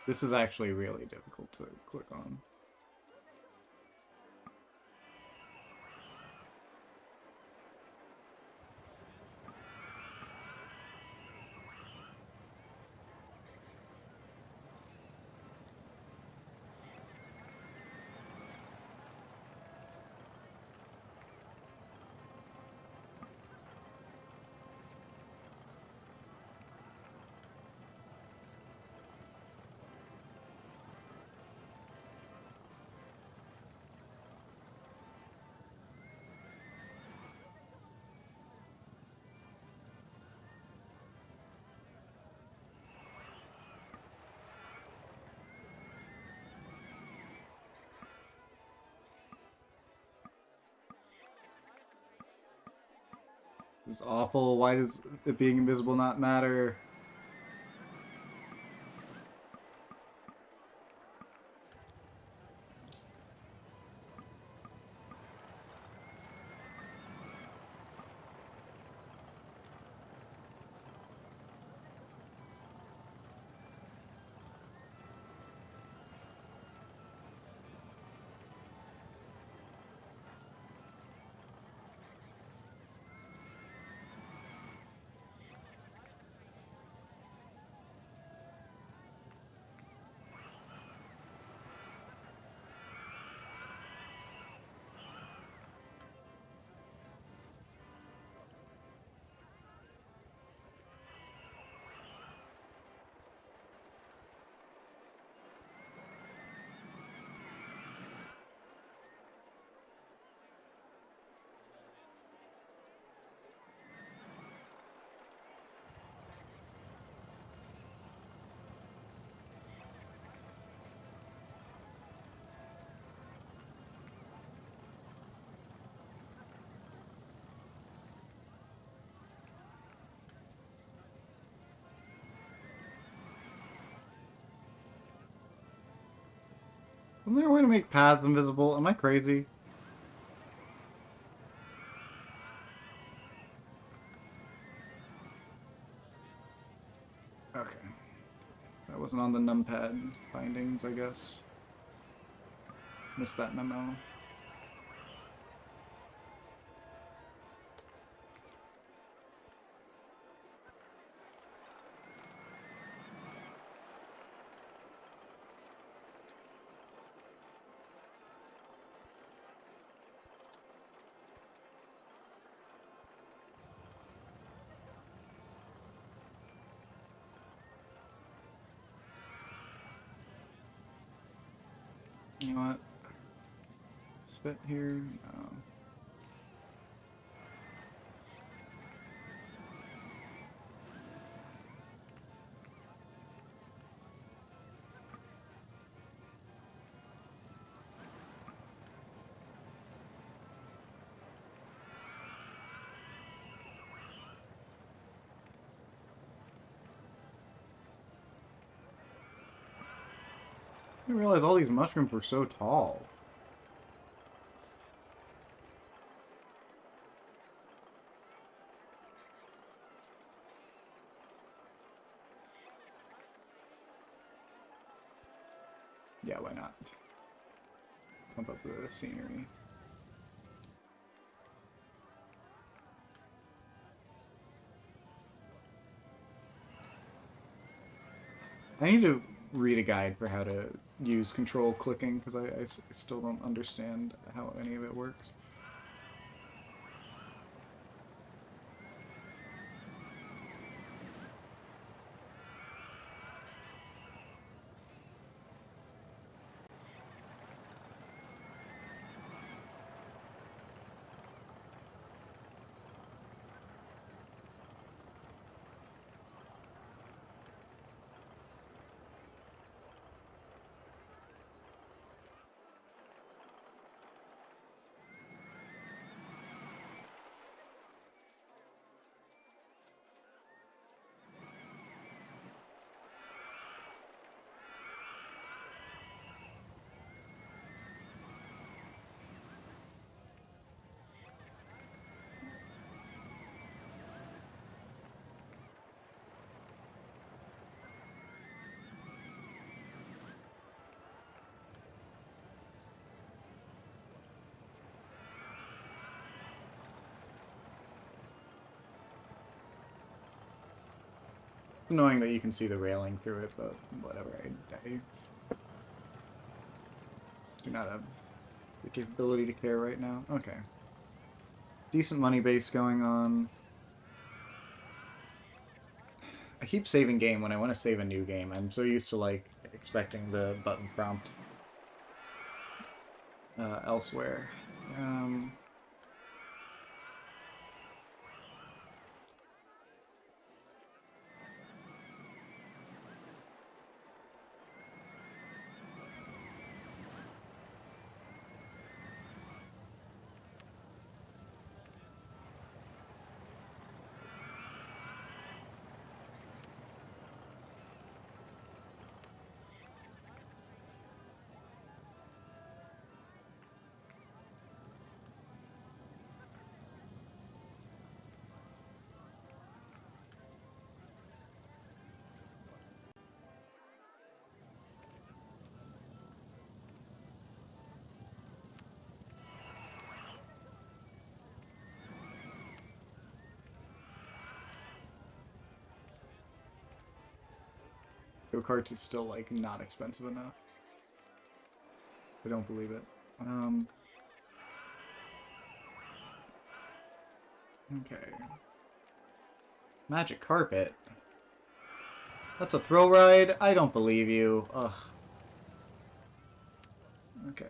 S1: This is actually really difficult to click on. This is awful. Why does it being invisible not matter? Isn't there a way to make paths invisible? Am I crazy? Okay. That wasn't on the numpad findings, I guess. Missed that memo. You know what? Does fit here? No. I didn't realize all these mushrooms were so tall. Yeah, why not? Pump up the scenery. I need to read a guide for how to use control clicking, because I still don't understand how any of it works. Knowing that you can see the railing through it, but whatever. I do not have the capability to care right now. Okay. Decent money base going on. I keep saving game when I want to save a new game. I'm so used to, like, expecting the button prompt elsewhere. Go-karts is still, like, not expensive enough. I don't believe it. Okay. Magic carpet. That's a thrill ride? I don't believe you. Ugh. Okay.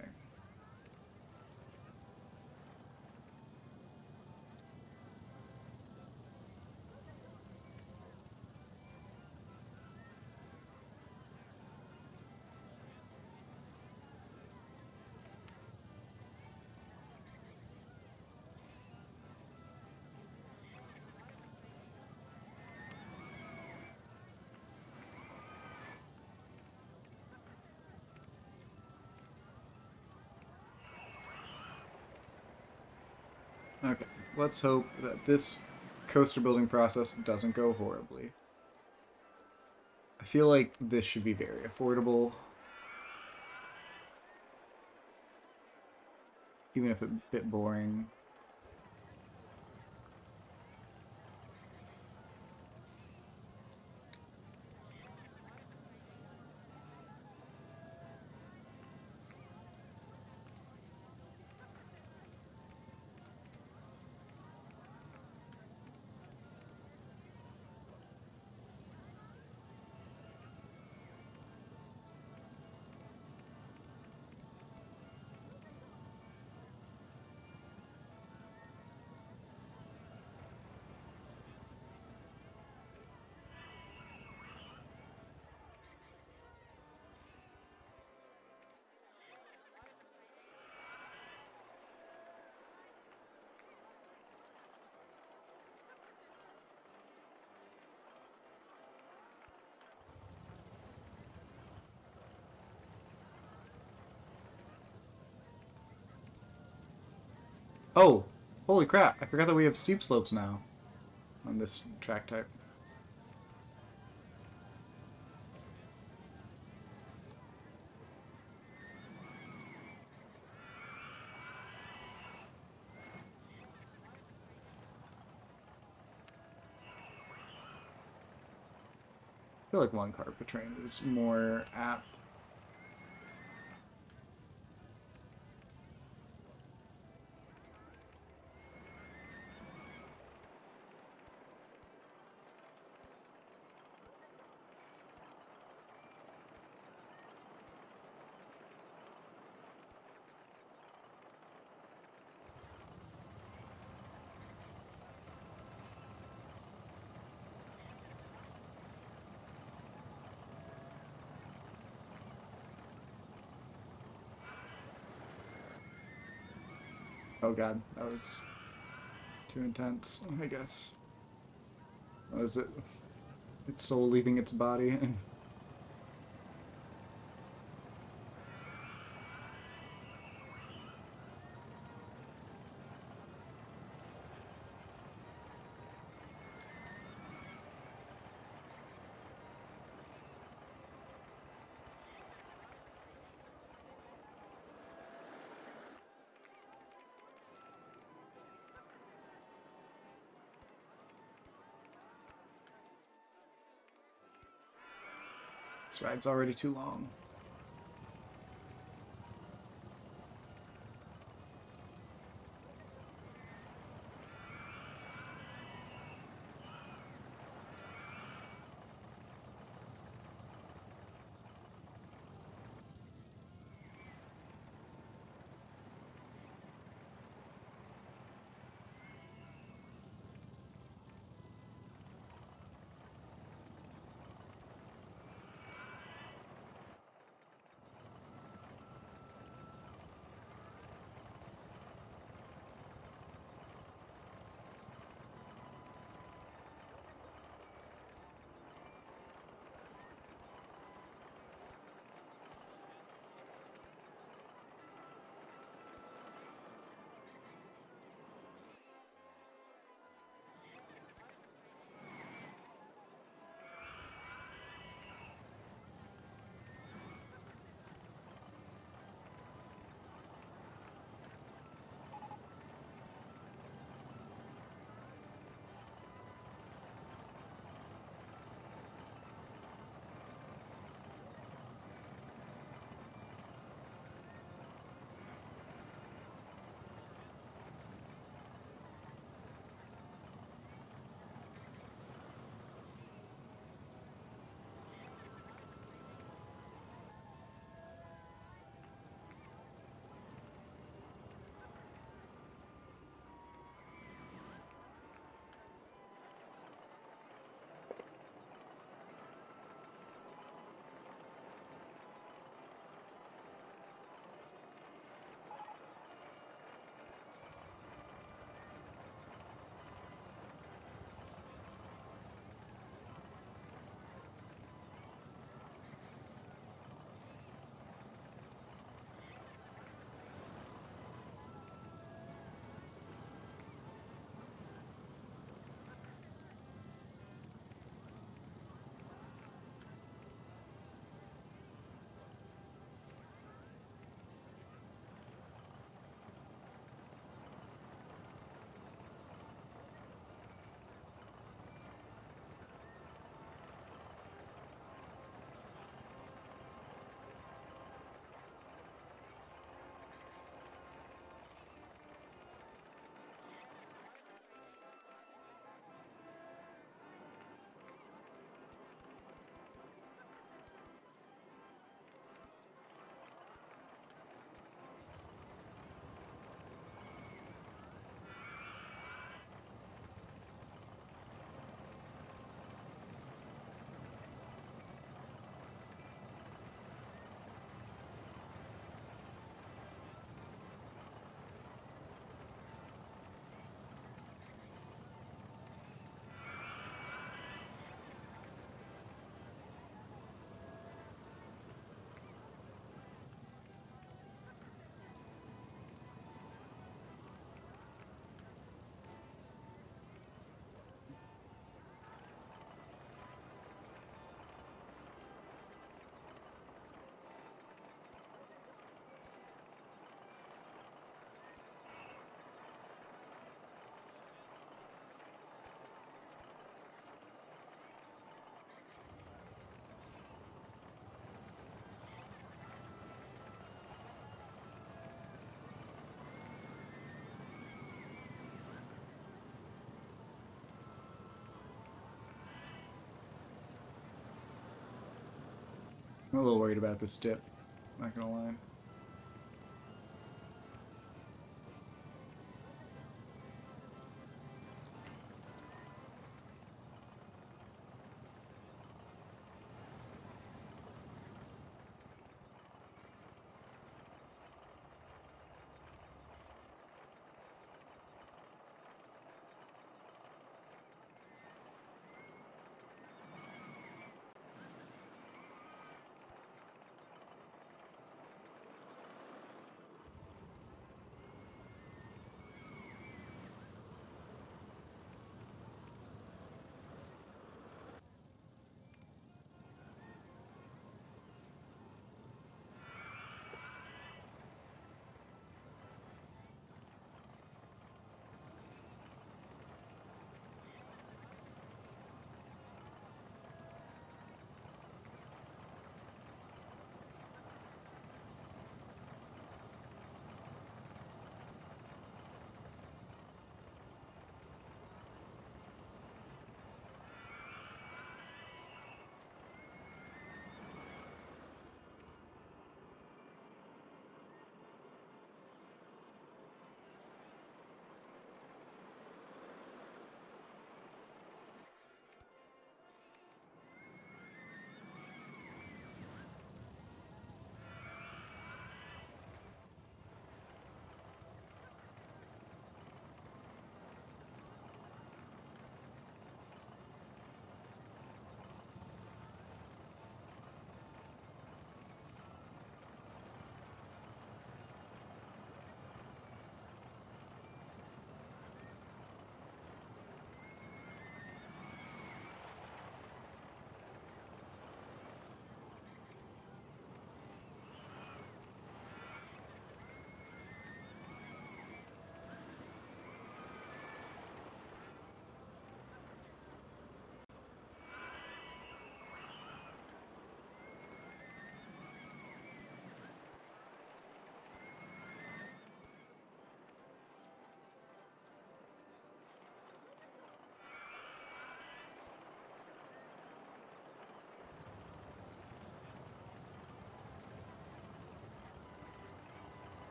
S1: Okay, let's hope that this coaster building process doesn't go horribly. I feel like this should be very affordable. Even if it's a bit boring. Oh, holy crap. I forgot that we have steep slopes now on this track type. I feel like one carpet train is more apt. Oh god, that was too intense, I guess. Was it its soul leaving its body? This ride's already too long. I'm a little worried about this dip, not gonna lie.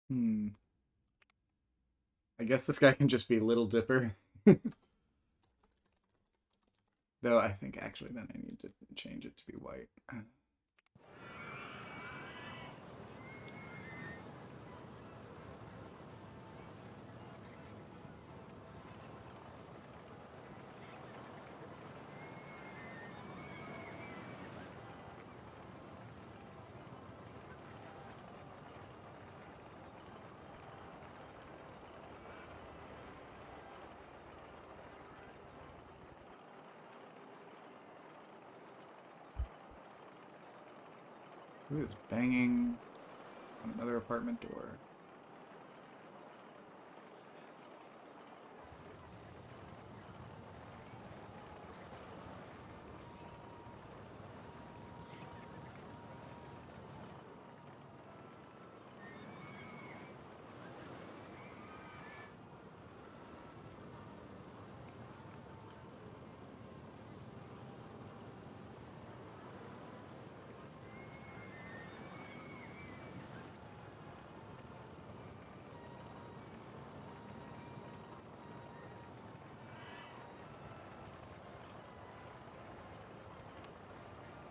S1: Hmm. I guess this guy can just be Little Dipper. Though I think actually then I need to change it to be white. Who is banging on another apartment door?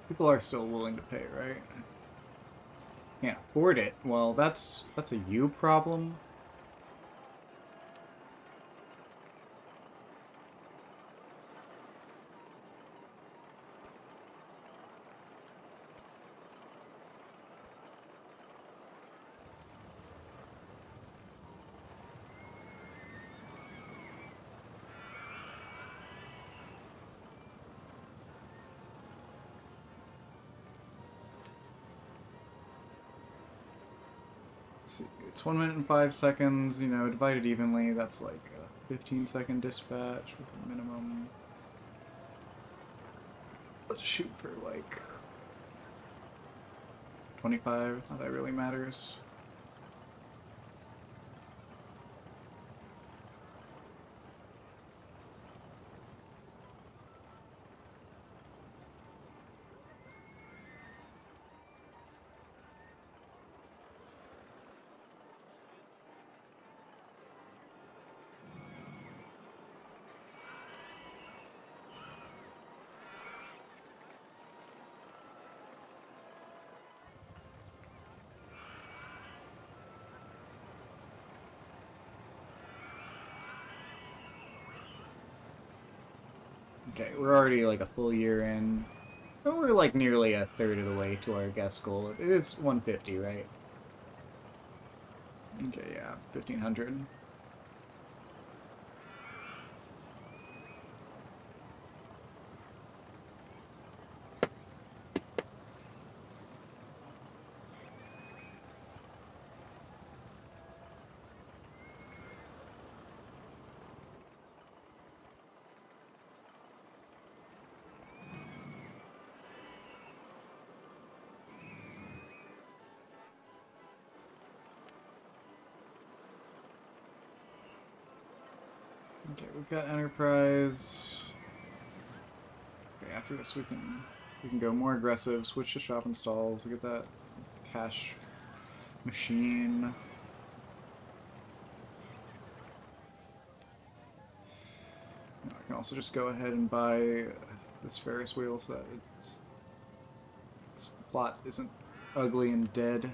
S1: People are still willing to pay, right? Can't afford it. Well, that's a you problem. Let's see, it's 1 minute and 5 seconds, you know, divided evenly, that's like a 15-second dispatch with a minimum. Let's shoot for like 25, not that really matters. Okay, we're already like a full year in. But we're like nearly a third of the way to our guess goal. It is 150, right? Okay, yeah, 1500. Okay, we've got Enterprise. Okay, after this we can go more aggressive, switch to shop installs, get that cash machine. I can also just go ahead and buy this Ferris wheel so that this plot isn't ugly and dead.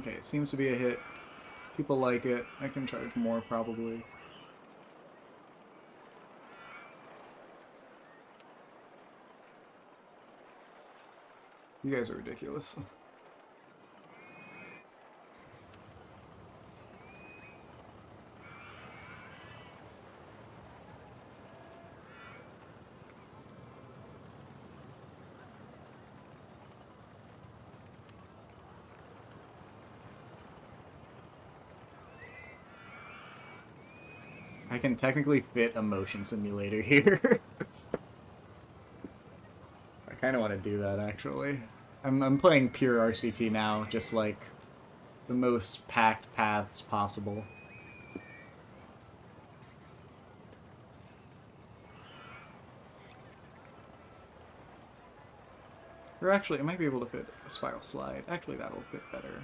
S1: Okay, it seems to be a hit. People like it. I can charge more, probably. You guys are ridiculous. I can technically fit a motion simulator here. I kind of want to do that, actually. I'm playing pure RCT now, just like the most packed paths possible. Or actually, I might be able to fit a spiral slide. Actually, that'll fit better.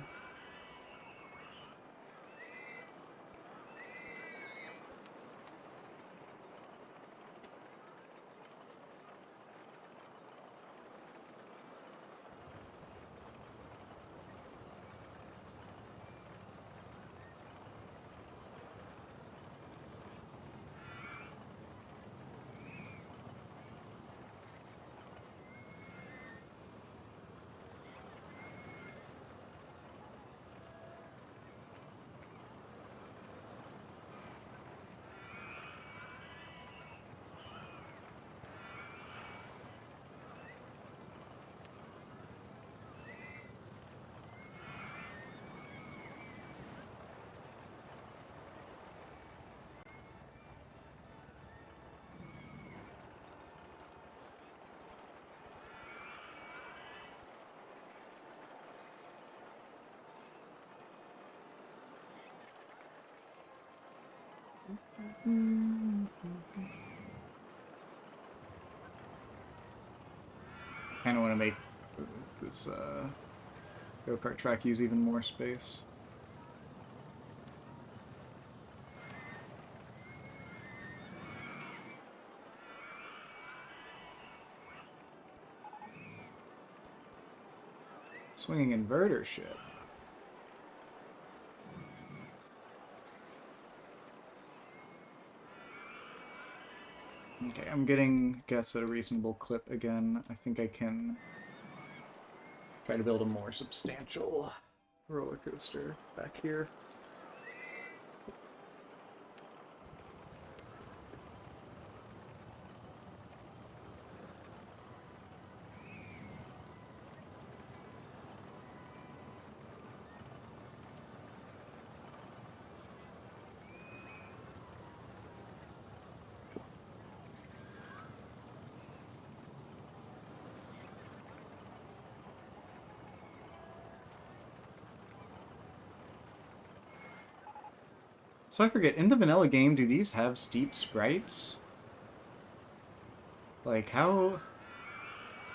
S1: Kind of want to make this go-kart track use even more space. Swinging inverter ship. Okay, I'm getting guests at a reasonable clip again. I think I can try to build a more substantial roller coaster back here. So I forget, in the vanilla game, do these have steep sprites? Like, how...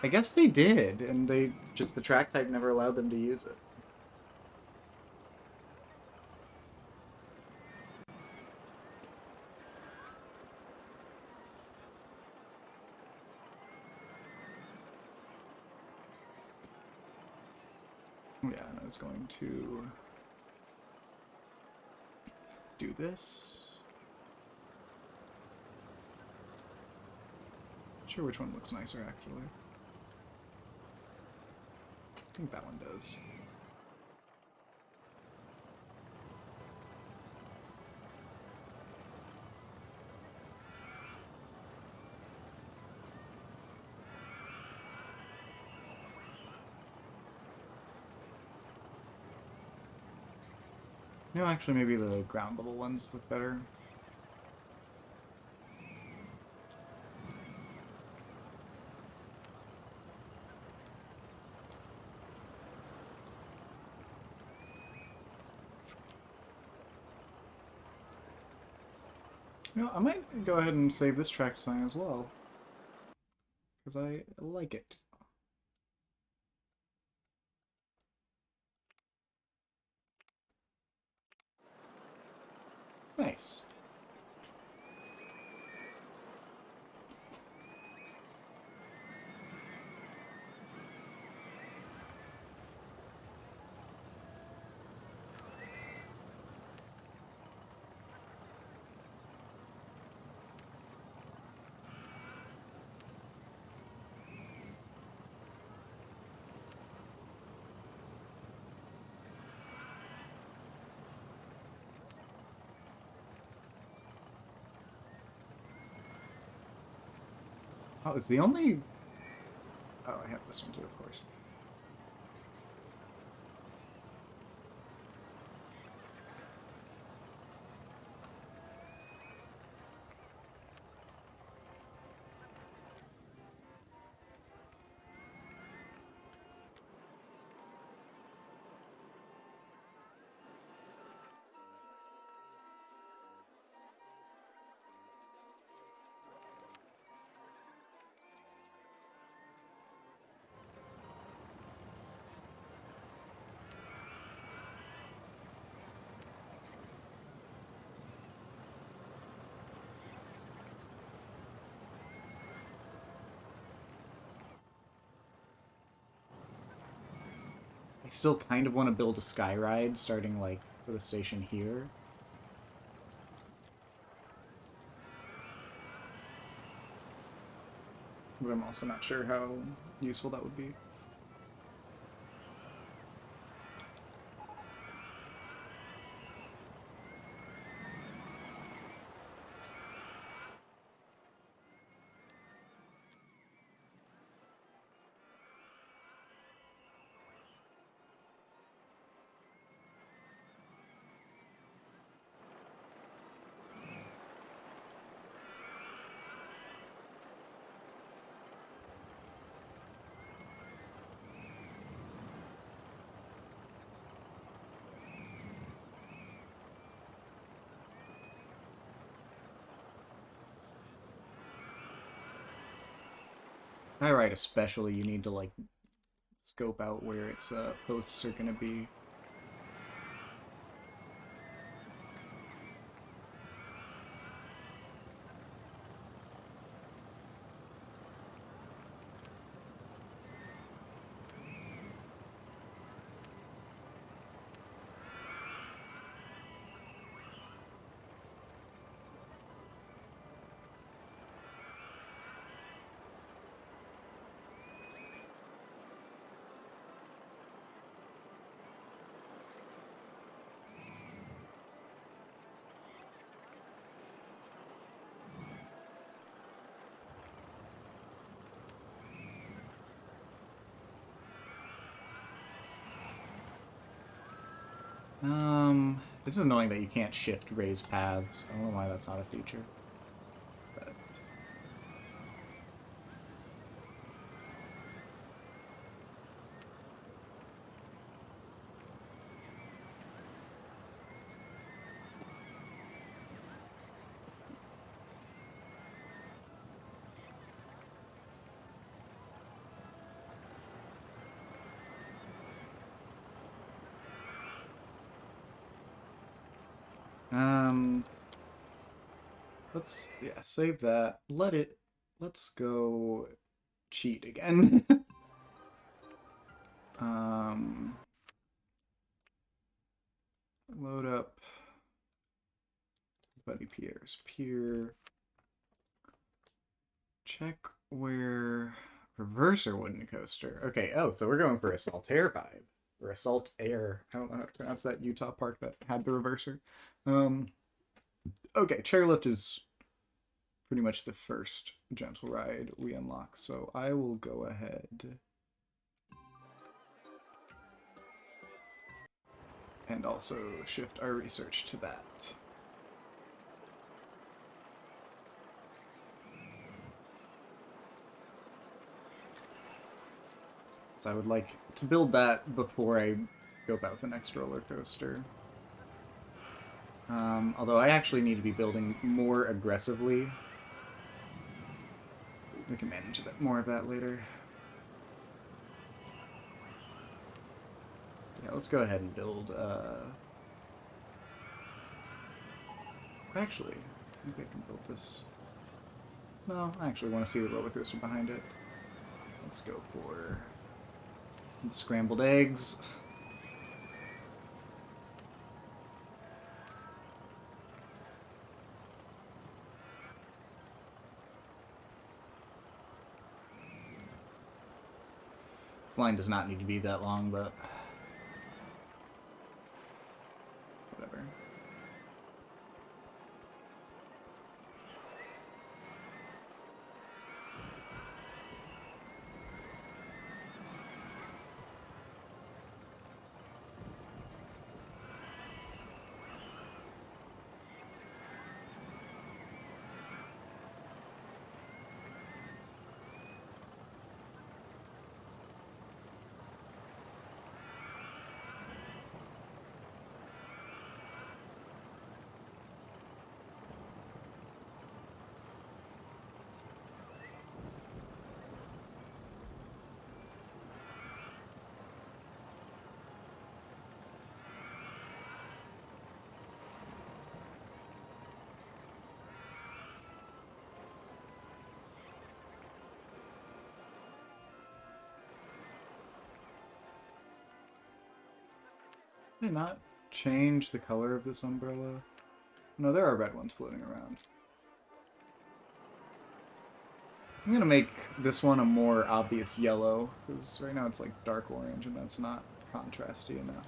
S1: I guess they did, and they just, the track type never allowed them to use it. Yeah, and I was going to do this. Not sure which one looks nicer, actually. I think that one does. No, actually, maybe the ground level ones look better. You know, I might go ahead and save this track design as well, because I like it. Nice. Oh, it's the only... Oh, I have this one too, of course. I still kind of want to build a sky ride, starting, like, with a station here. But I'm also not sure how useful that would be. Pyrite especially, you need to, like, scope out where its posts are going to be. It's annoying that you can't shift raised paths. I don't know why that's not a feature. But let's, yeah, save that. Let's go cheat again. um, Load up Buddy Pierre's Pier. Check where reverser wooden coaster. Okay, oh, so we're going for Assault Air 5. Or Assault Air. I don't know how to pronounce that Utah park that had the reverser. Okay, chairlift is pretty much the first gentle ride we unlock, so I will go ahead and also shift our research to that. So I would like to build that before I go about the next roller coaster. Although I actually need to be building more aggressively. We can manage that, more of that later. Yeah, let's go ahead and build, actually, maybe I can build this. No, I actually want to see the roller coaster behind it. Let's go for the scrambled eggs. The line does not need to be that long, but whatever. Did I not change the color of this umbrella? No, there are red ones floating around. I'm gonna make this one a more obvious yellow, because right now it's like dark orange, and that's not contrasty enough.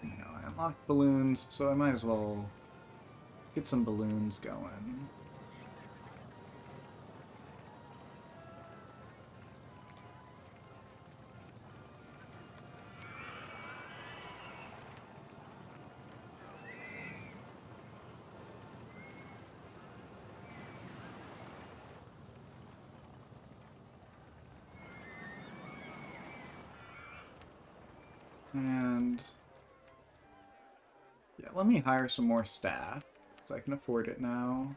S1: You know, I unlocked balloons, so I might as well get some balloons going. And yeah, let me hire some more staff. So I can afford it now.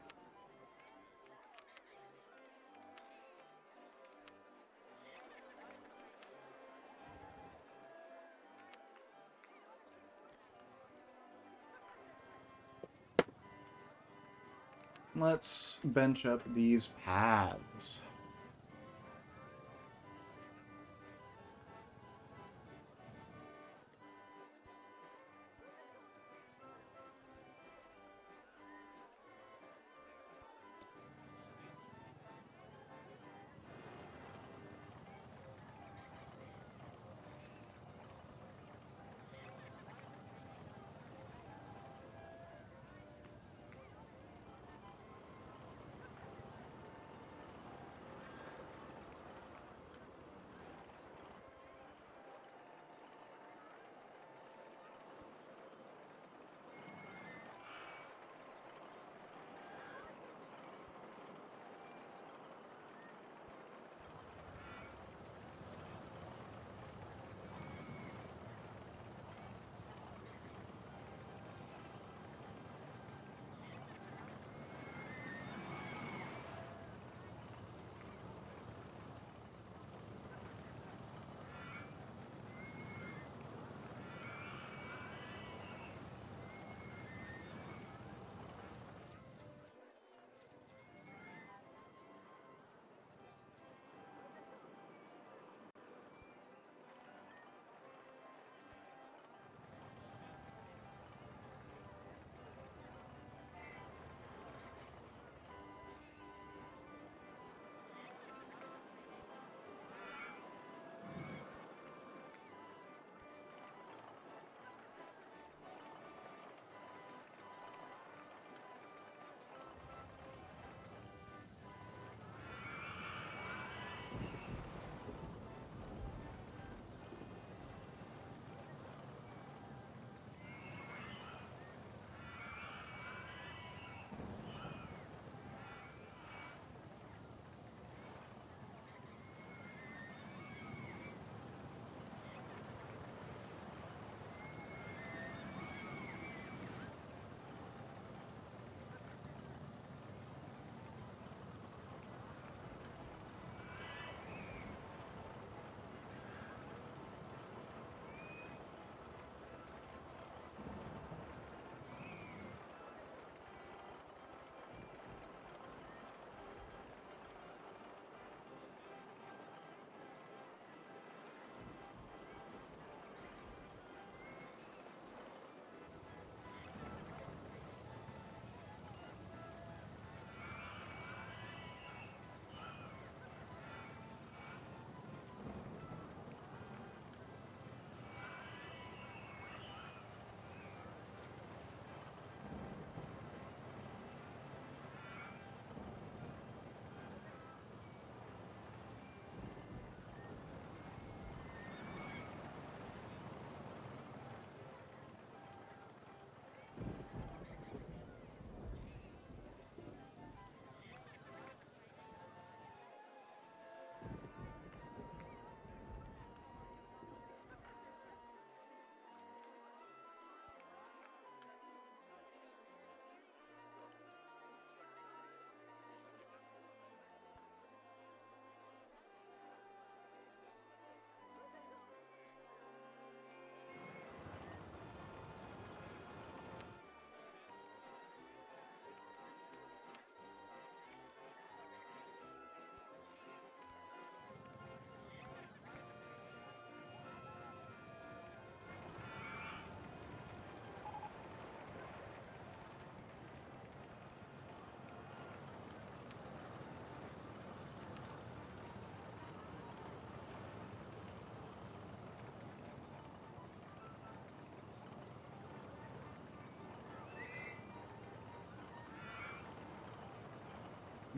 S1: Let's bench up these paths.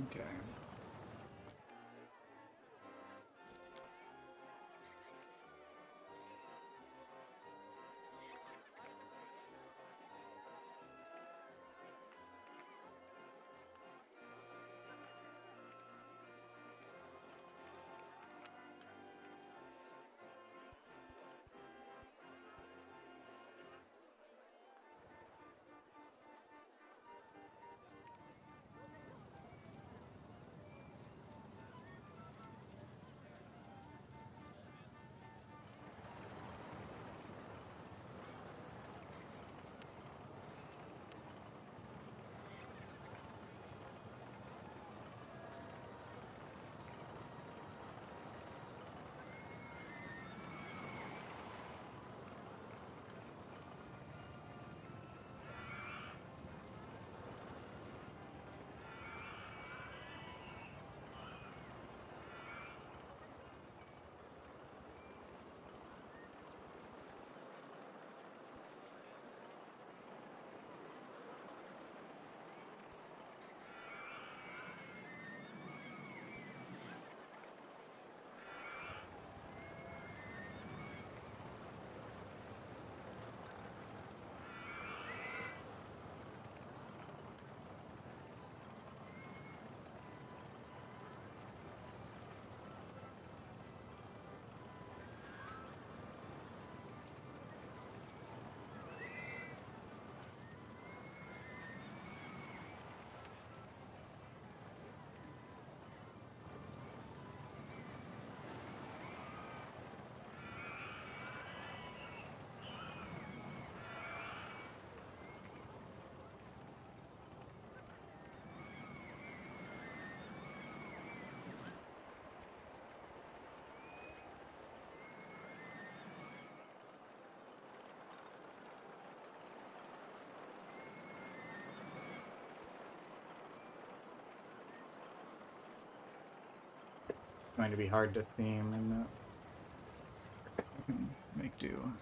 S1: Okay. going to be hard to theme, and I can make do.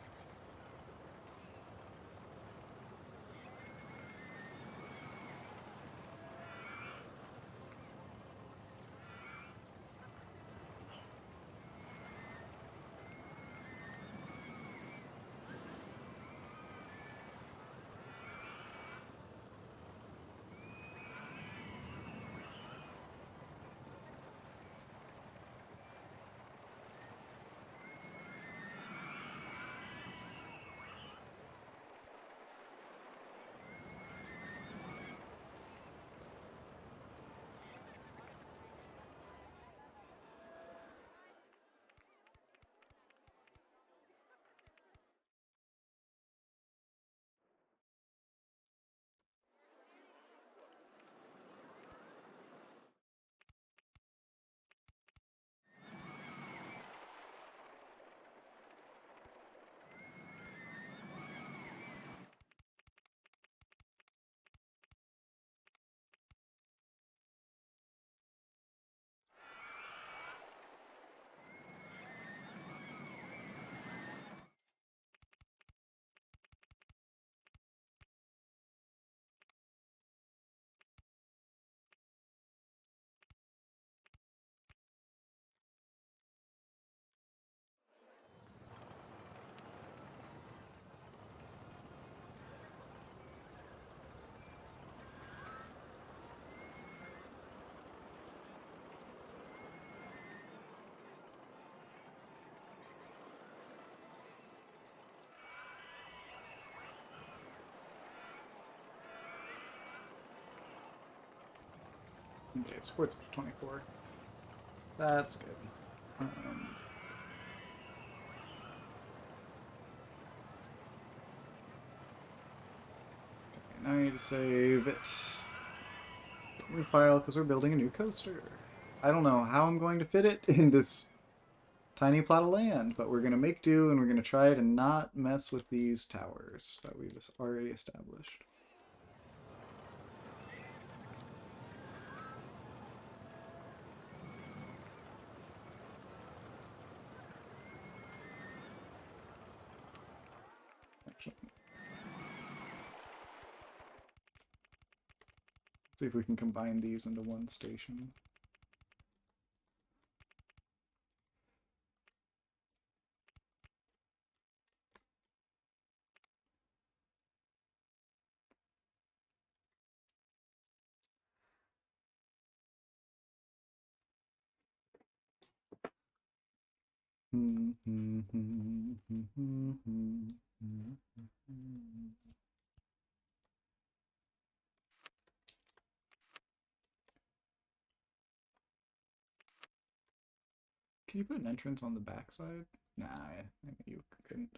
S1: Okay, it supports 24. That's good. Okay, now I need to save it. Refile because we're building a new coaster. I don't know how I'm going to fit it in this tiny plot of land, but we're going to make do and we're going to try to not mess with these towers that we've already established. Actually, see if we can combine these into one station. Can you put an entrance on the backside? Nah, you couldn't.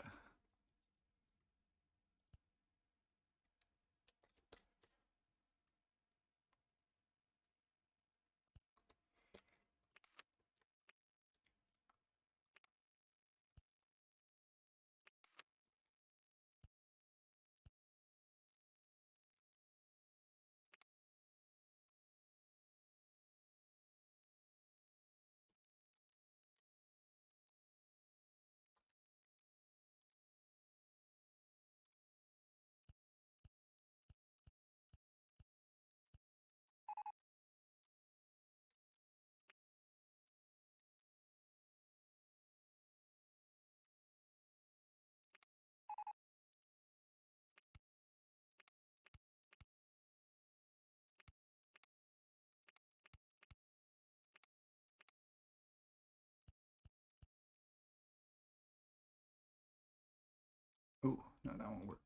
S1: Oh, no, that won't work.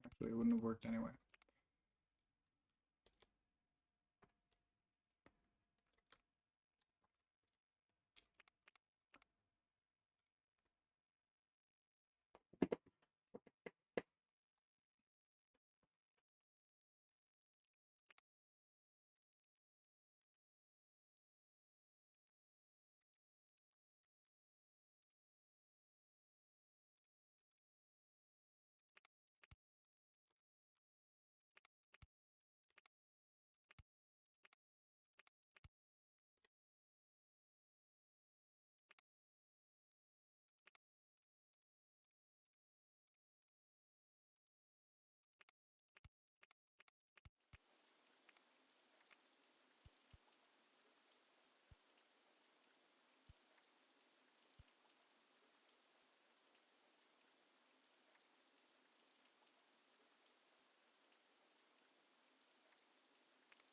S1: Actually, it wouldn't have worked anyway.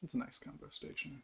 S1: It's a nice combo station.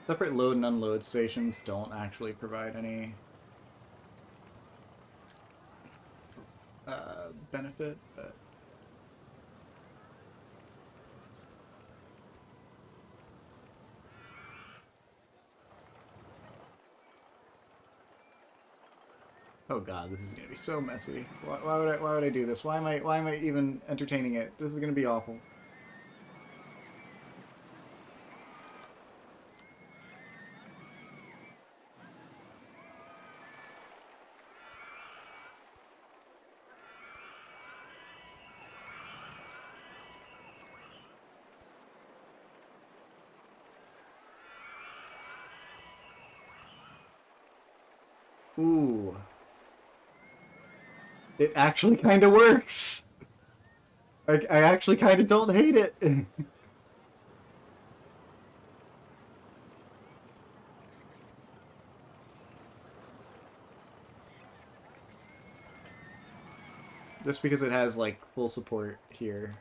S1: Separate load and unload stations don't actually provide any benefit, but oh god, this is gonna be so messy. Why would I do this? Why am I even entertaining it? This is gonna be awful. Ooh. It actually kind of works. I actually kind of don't hate it. Just because it has like full support here.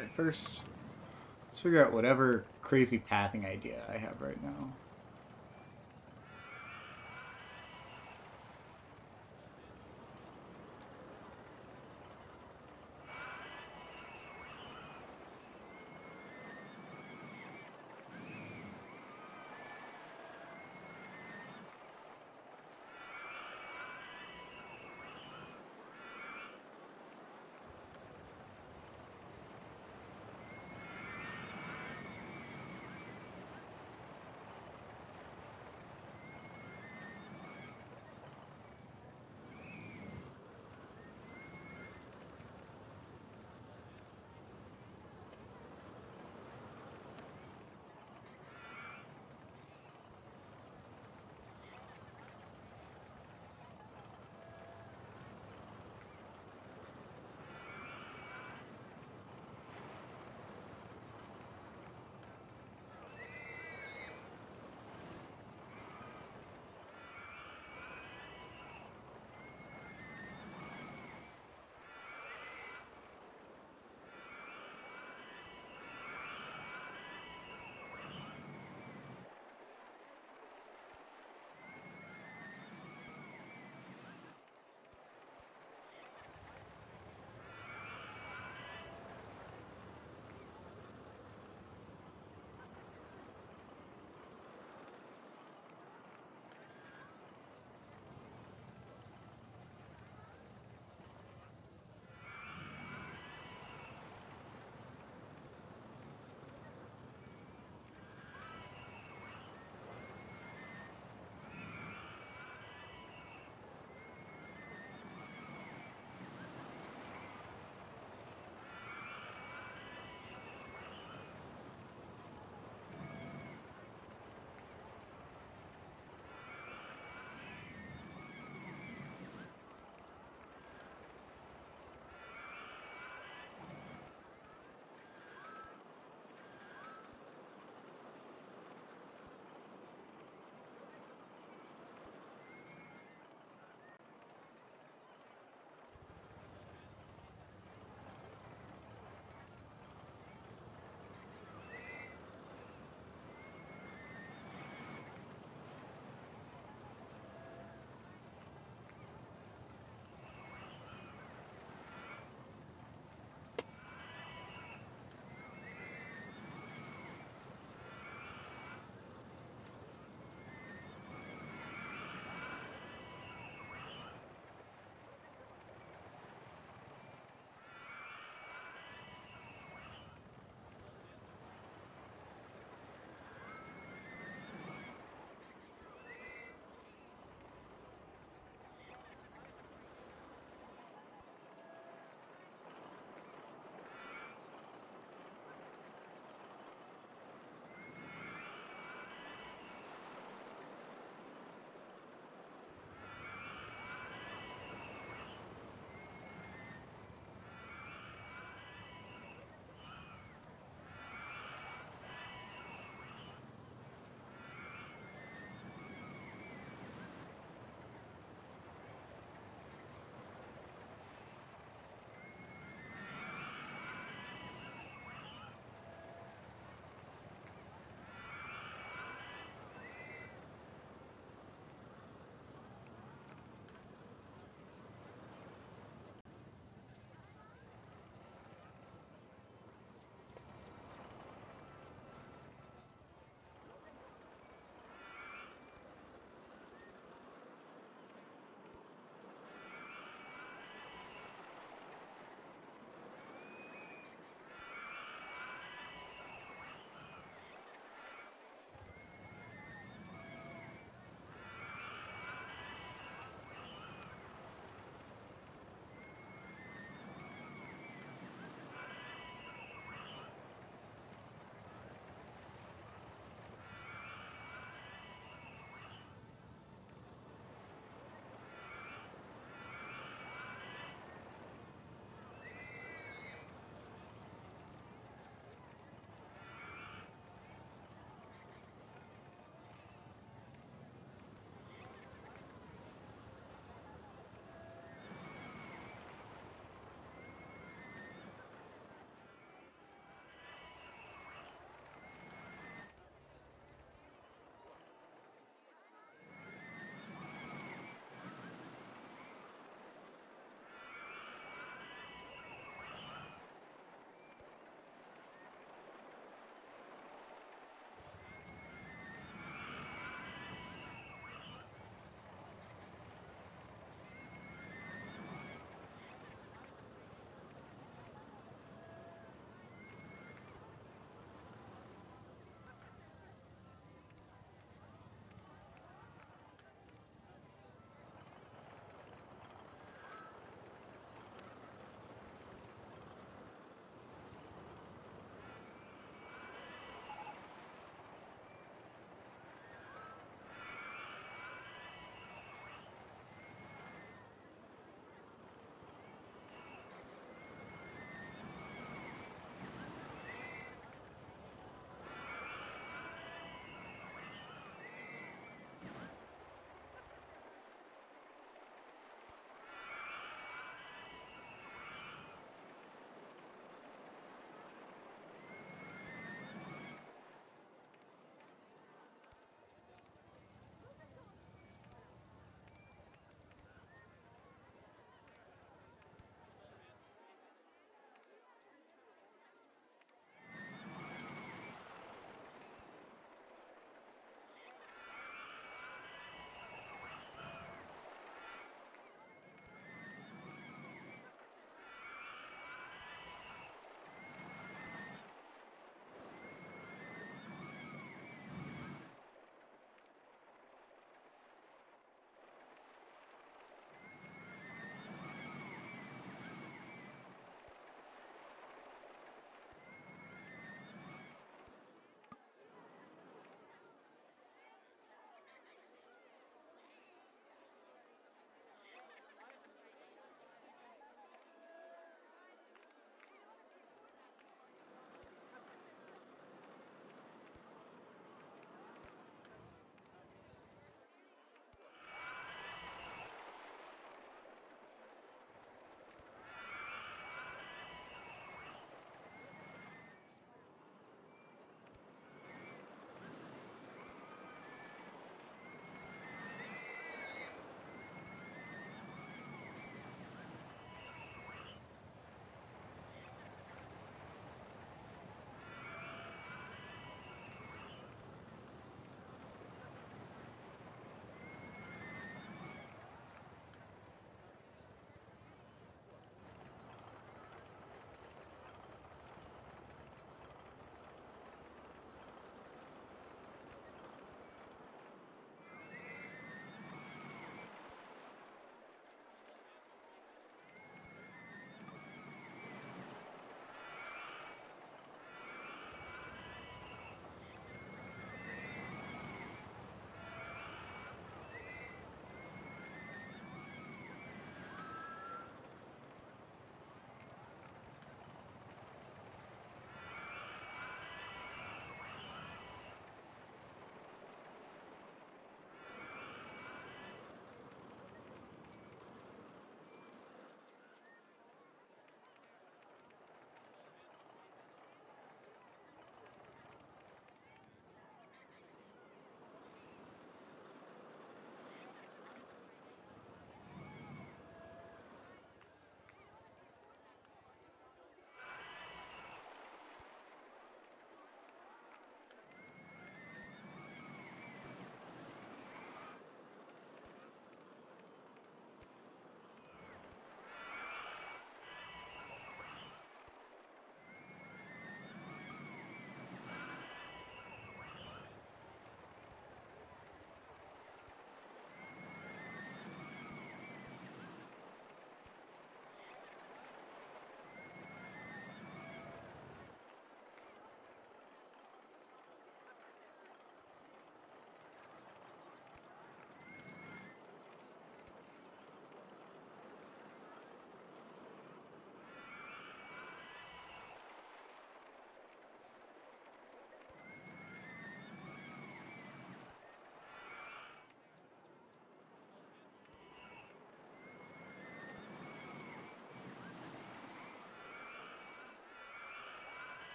S1: Okay, first, let's figure out whatever crazy pathing idea I have right now.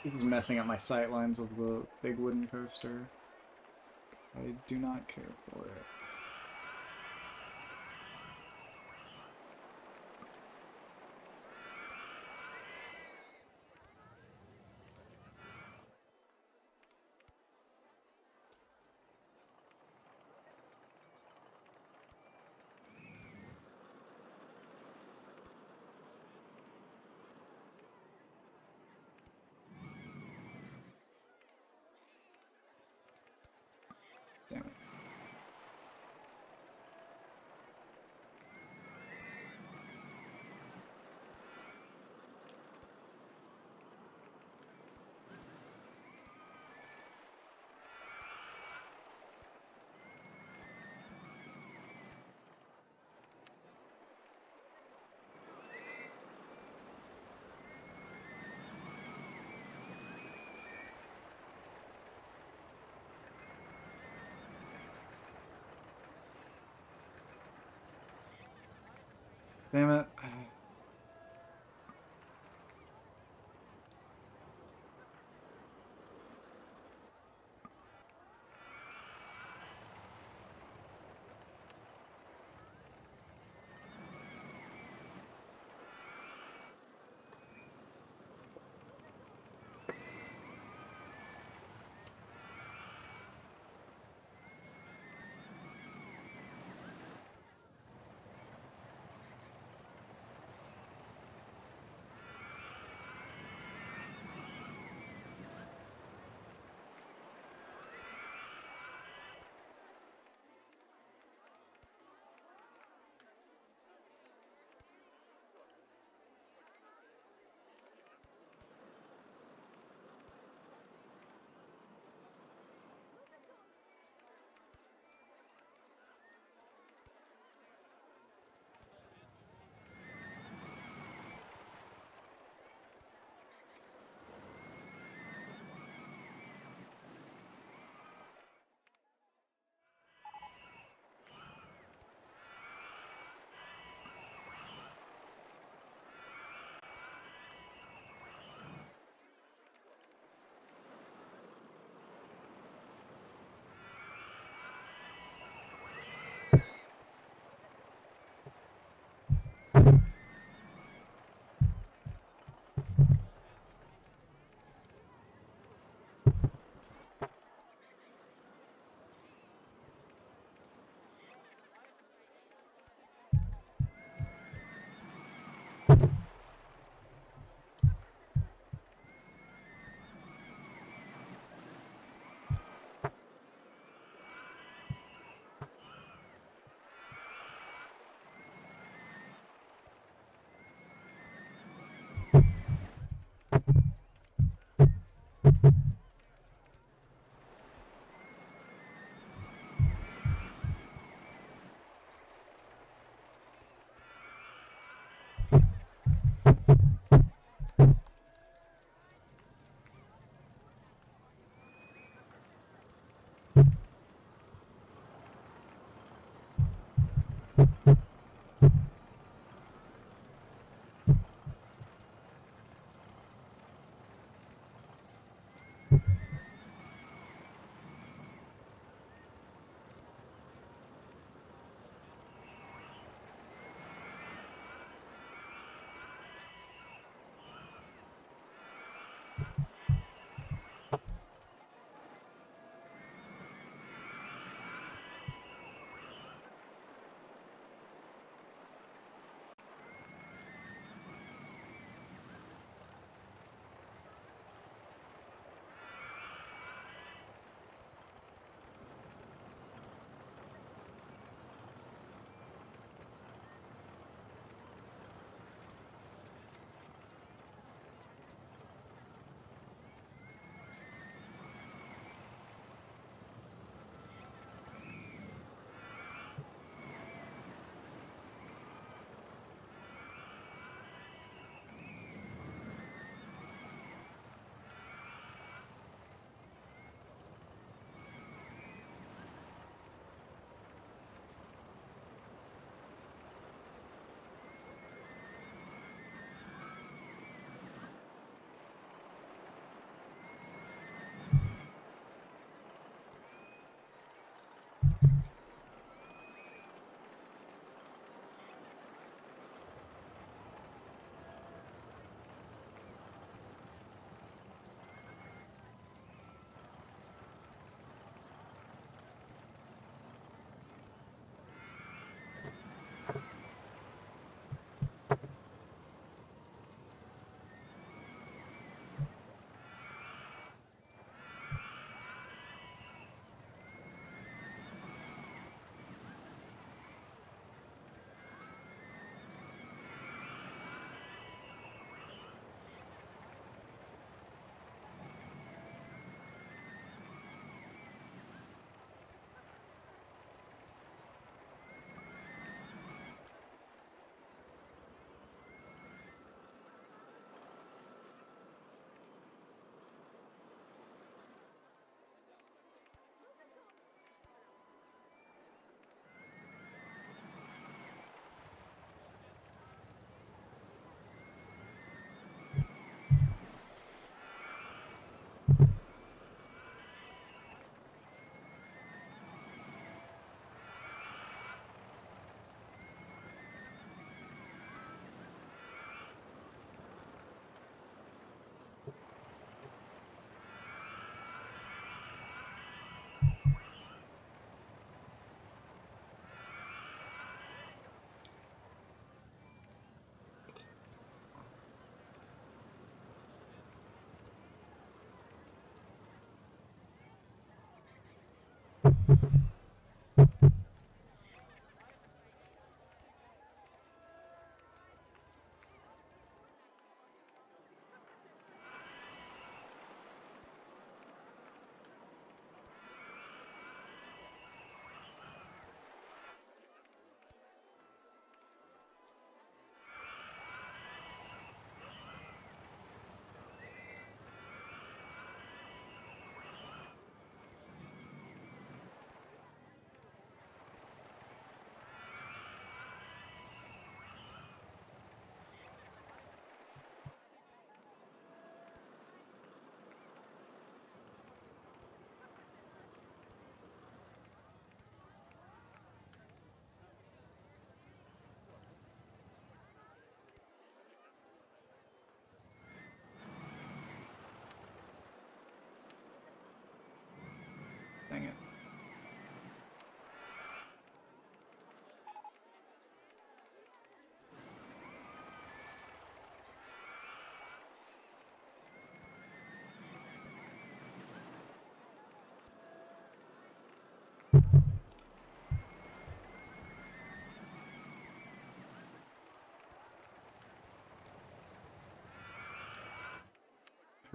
S1: This is messing up my sight lines of the big wooden coaster. I do not care for it. Damn it. Damn it.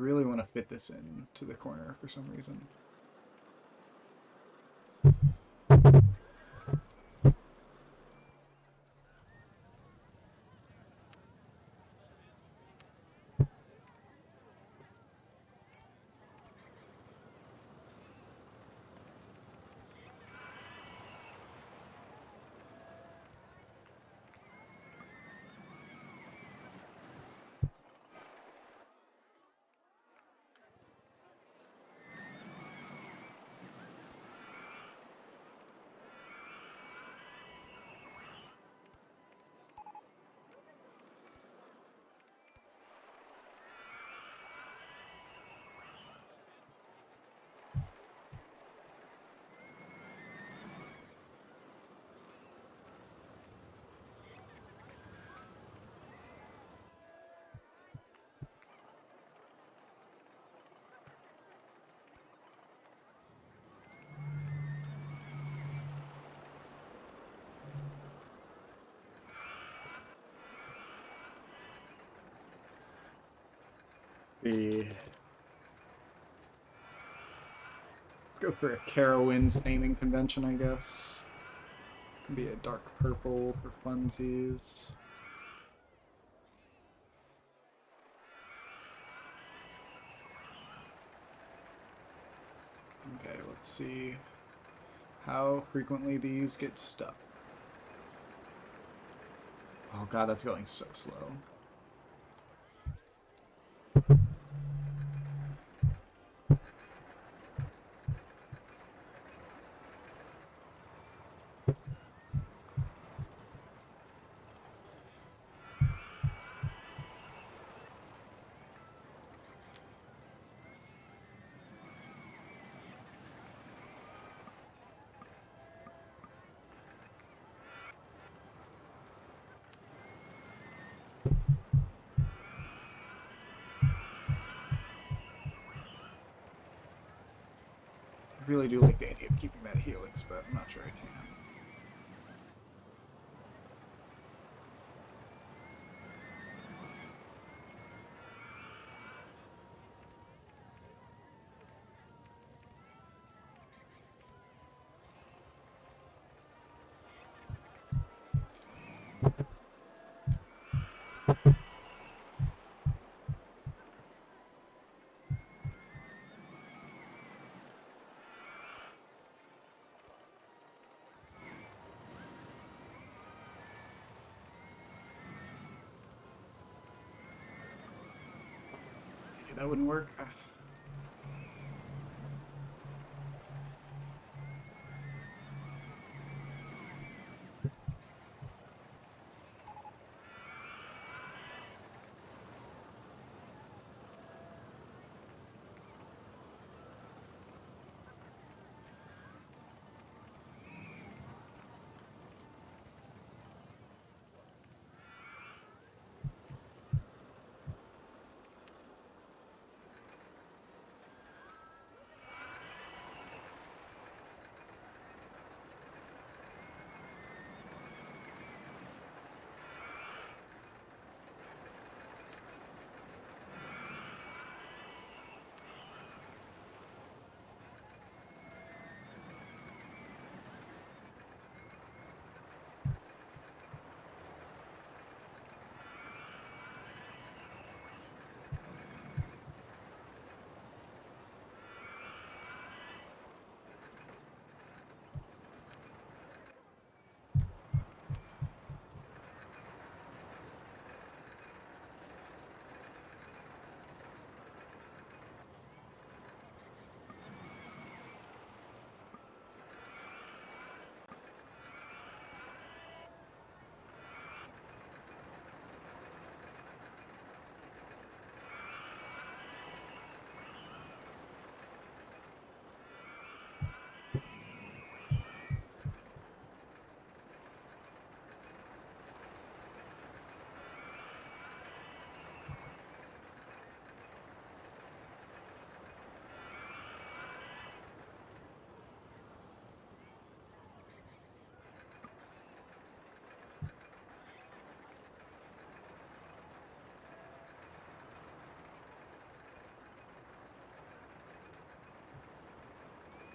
S1: really want to fit this in to the corner for some reason. Let's go for a Carowinds naming convention, I guess. Could be a dark purple for funsies. Okay, let's see how frequently these get stuck. Oh god, that's going so slow. I really do like the idea of keeping that helix, but I'm not sure I can. Okay, that wouldn't work.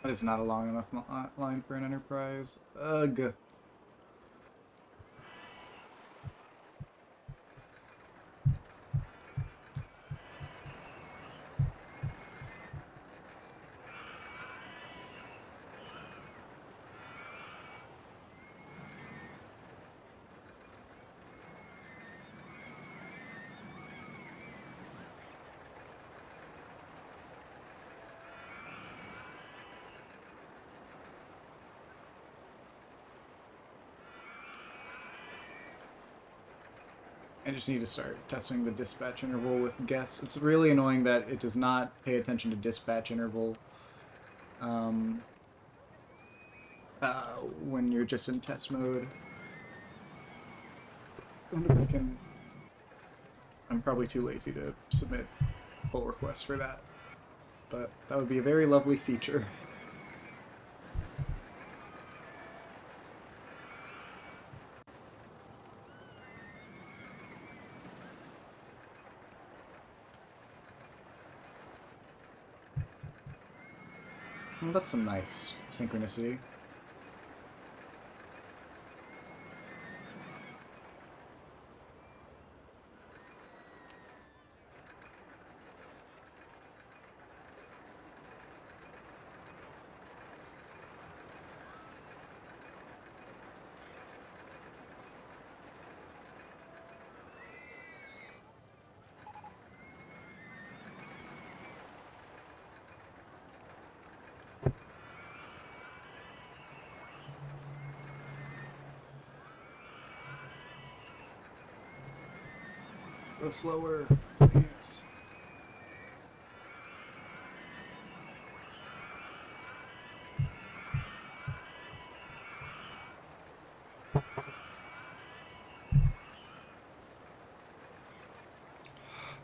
S1: That is not a long enough line for an Enterprise. Ugh. I just need to start testing the dispatch interval with guests. It's really annoying that it does not pay attention to dispatch interval um, when you're just in test mode. I wonder if I can... I'm probably too lazy to submit pull requests for that, but that would be a very lovely feature. Well, that's some nice synchronicity. Go slower, please.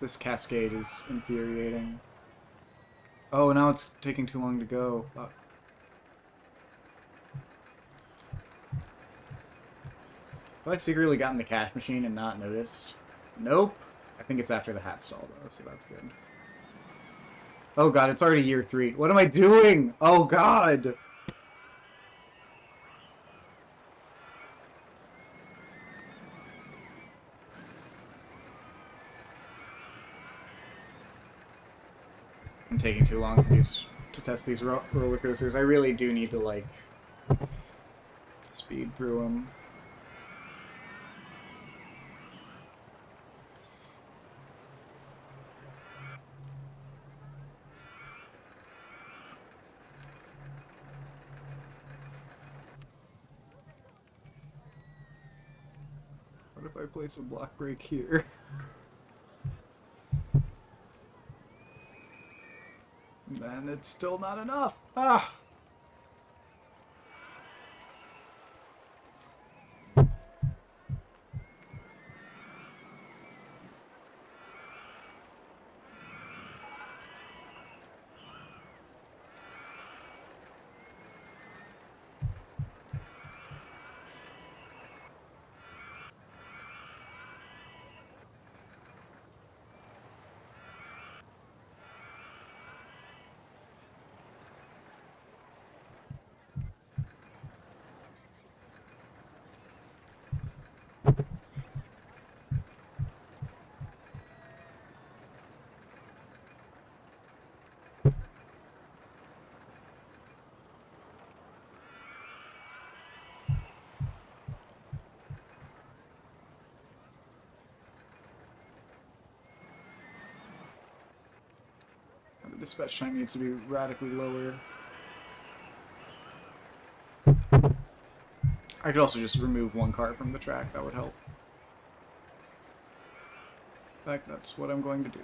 S1: This cascade is infuriating. Oh, now it's taking too long to go. Fuck. Have I secretly gotten the cash machine and not noticed? Nope. I think it's after the hat stall, though, so that's good. Oh god, it's already year 3. What am I doing? Oh god! I'm taking too long to test these roller coasters. I really do need to, like, speed through them. What if I place a block break here? And it's still not enough. Ah! The dispatch time needs to be radically lower. I could also just remove one car from the track. That would help. In fact, that's what I'm going to do.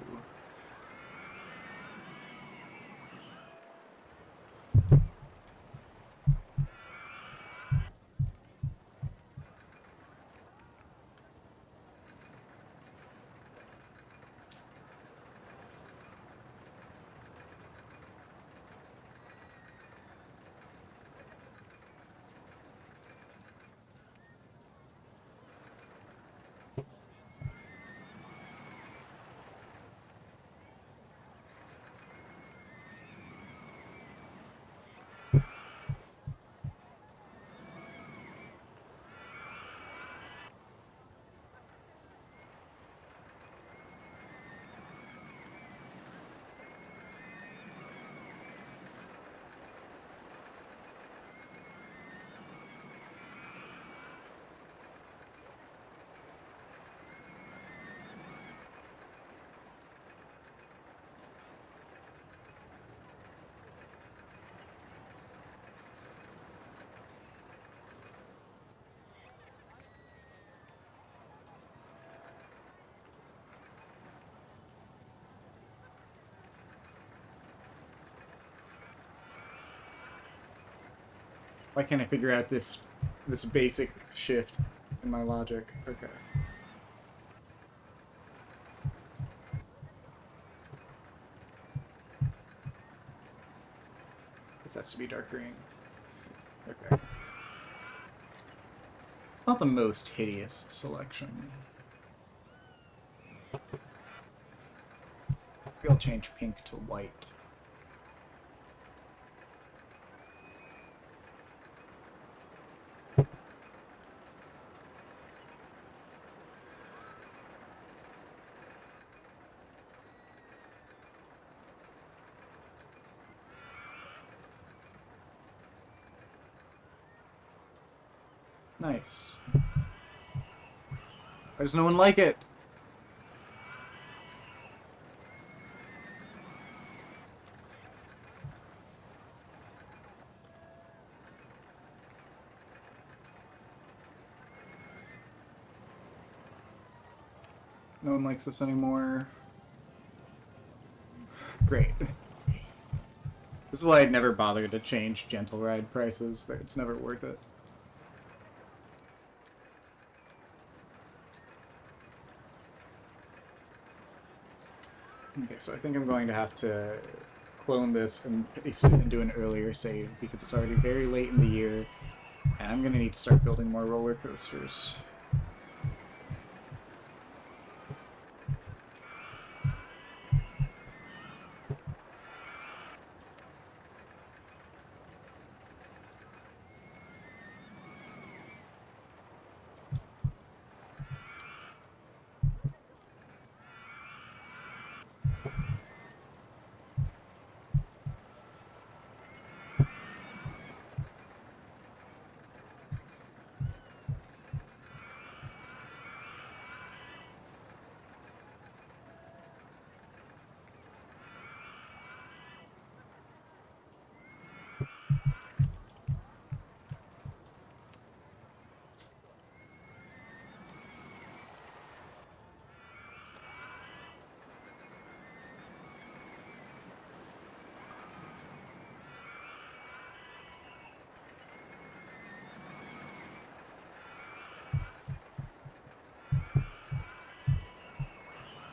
S1: Why can't I figure out this basic shift in my logic? Okay. This has to be dark green. Okay. Not the most hideous selection. Maybe I'll change pink to white. Nice. Why does no one like it? No one likes this anymore. Great. This is why I'd never bother to change Gentle Ride prices. It's never worth it. Okay, so I think I'm going to have to clone this and paste it into an earlier save because it's already very late in the year, and I'm going to need to start building more roller coasters.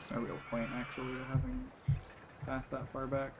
S1: There's no real point, actually, to having path that far back.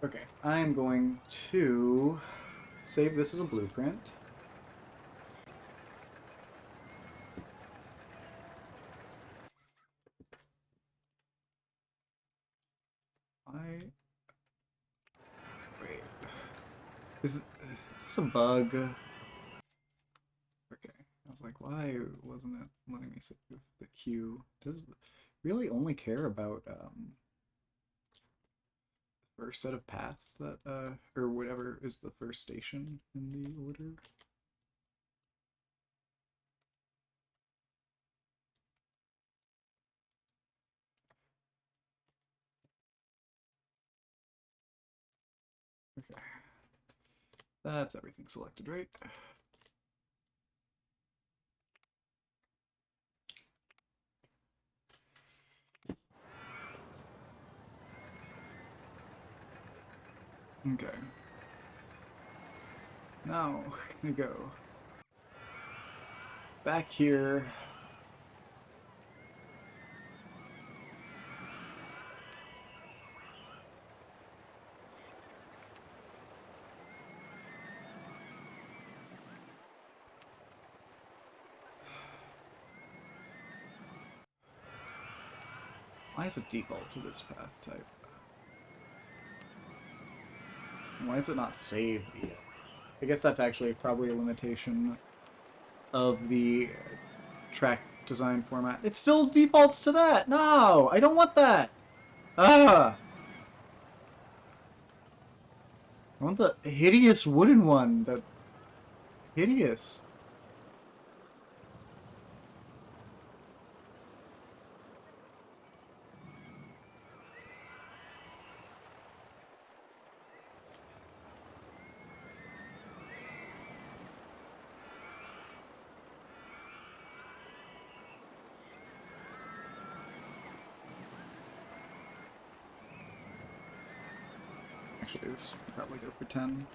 S1: Okay, I'm going to save this as a blueprint. Wait. Is this a bug? Okay. I was like, why wasn't it letting me save the queue? Does it really only care about first set of paths that or whatever is the first station in the order? Okay. That's everything selected, right? Okay. Now, we're gonna go back here. Why is it default to this path type? Why is it not saved yet? I guess that's actually probably a limitation of the track design format. It still defaults to that! No! I don't want that! Ah! I want the hideous wooden one. The hideous. Actually, this should probably go for 10.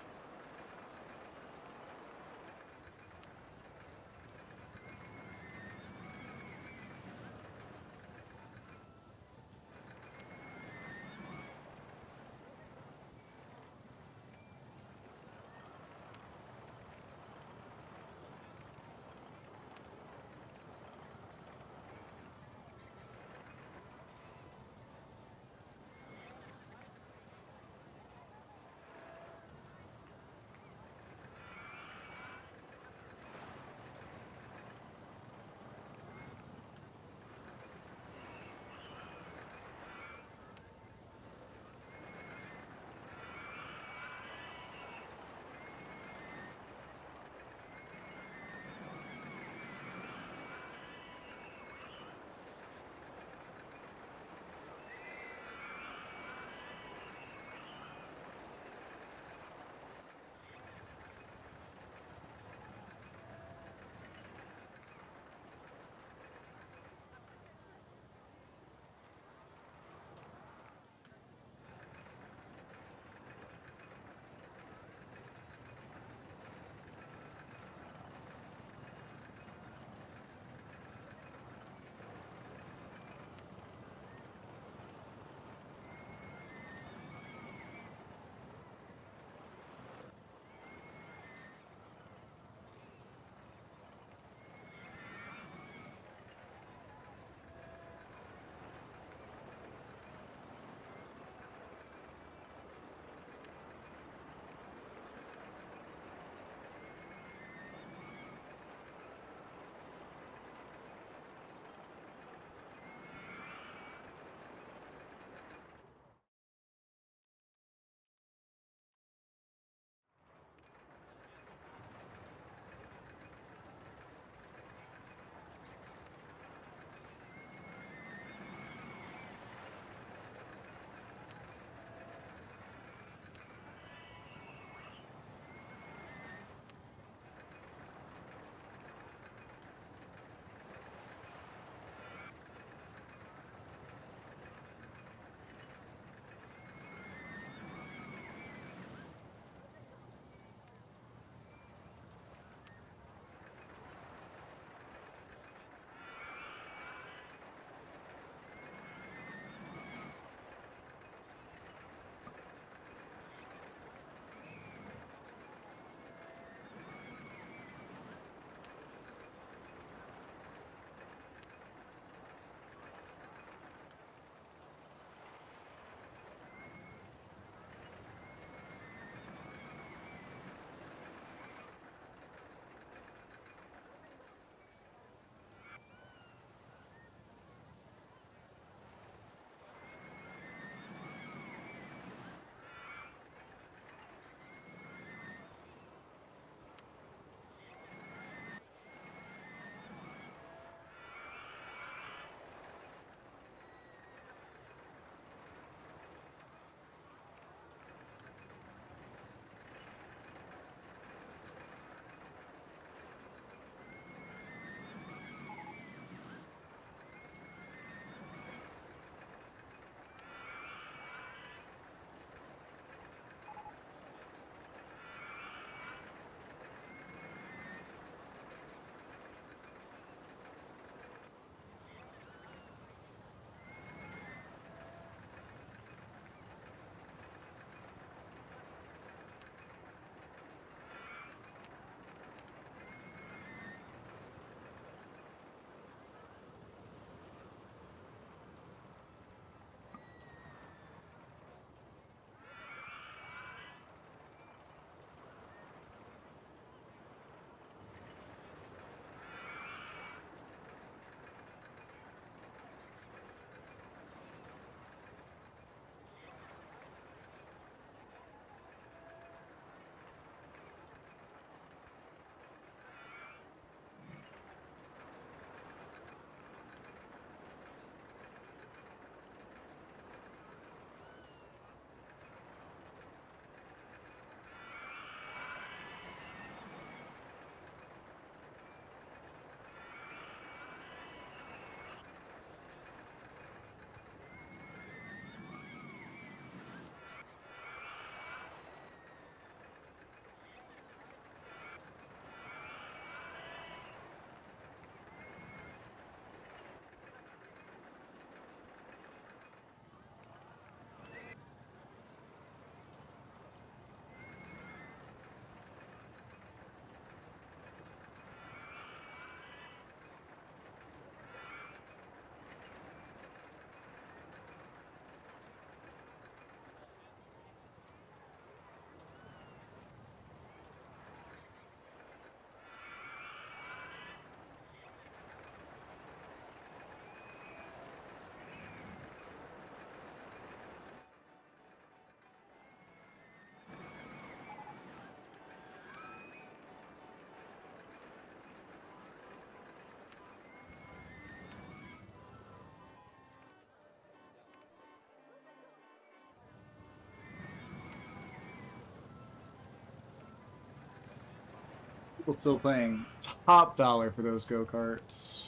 S1: People still paying top dollar for those go-karts.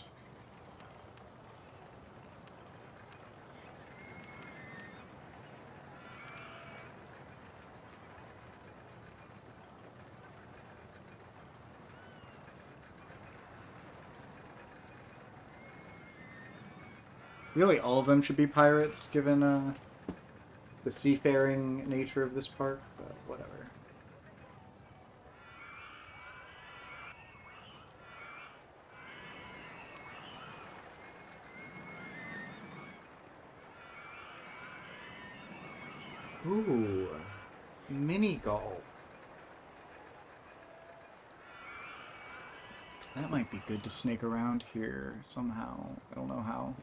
S1: Really, all of them should be pirates, given the seafaring nature of this park, but whatever. Ooh, mini golf. That might be good to snake around here somehow. I don't know how.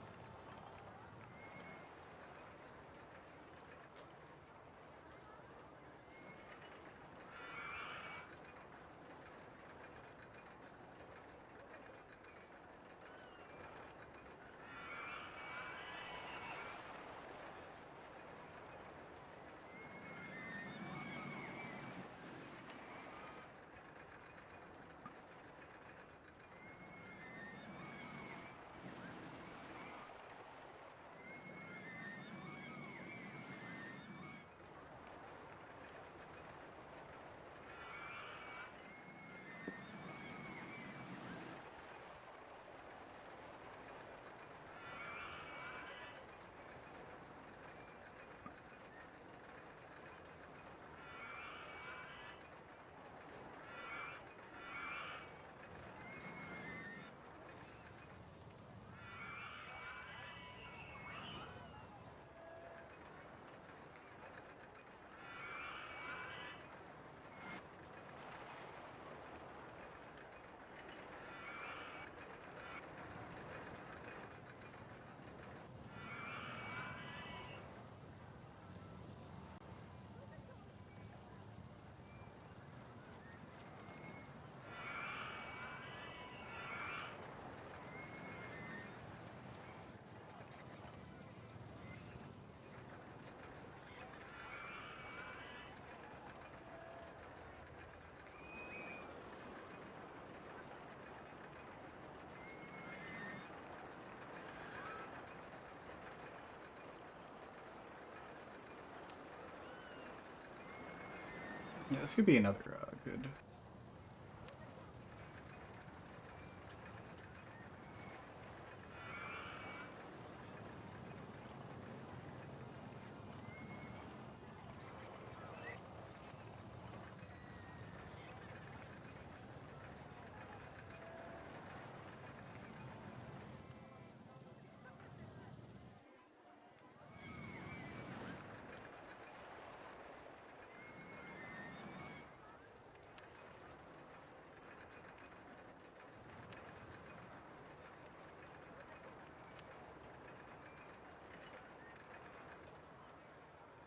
S1: Yeah, this could be another good.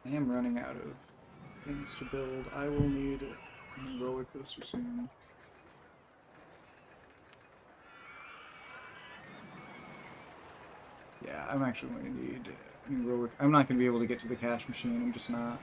S1: I am running out of things to build. I will need a roller coaster soon. Yeah, I'm actually going to need a new roller. I'm not going to be able to get to the cash machine. I'm just not.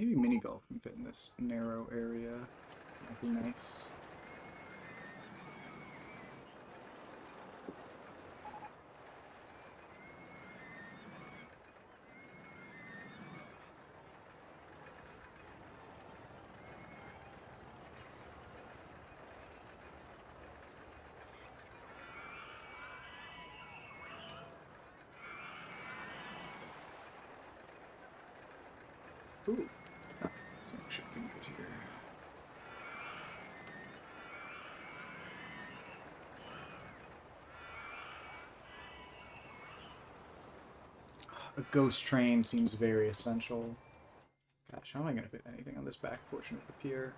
S1: Maybe mini golf can fit in this narrow area. That'd be nice. Ooh, this one should be good here. A ghost train seems very essential. Gosh, how am I going to fit anything on this back portion of the pier?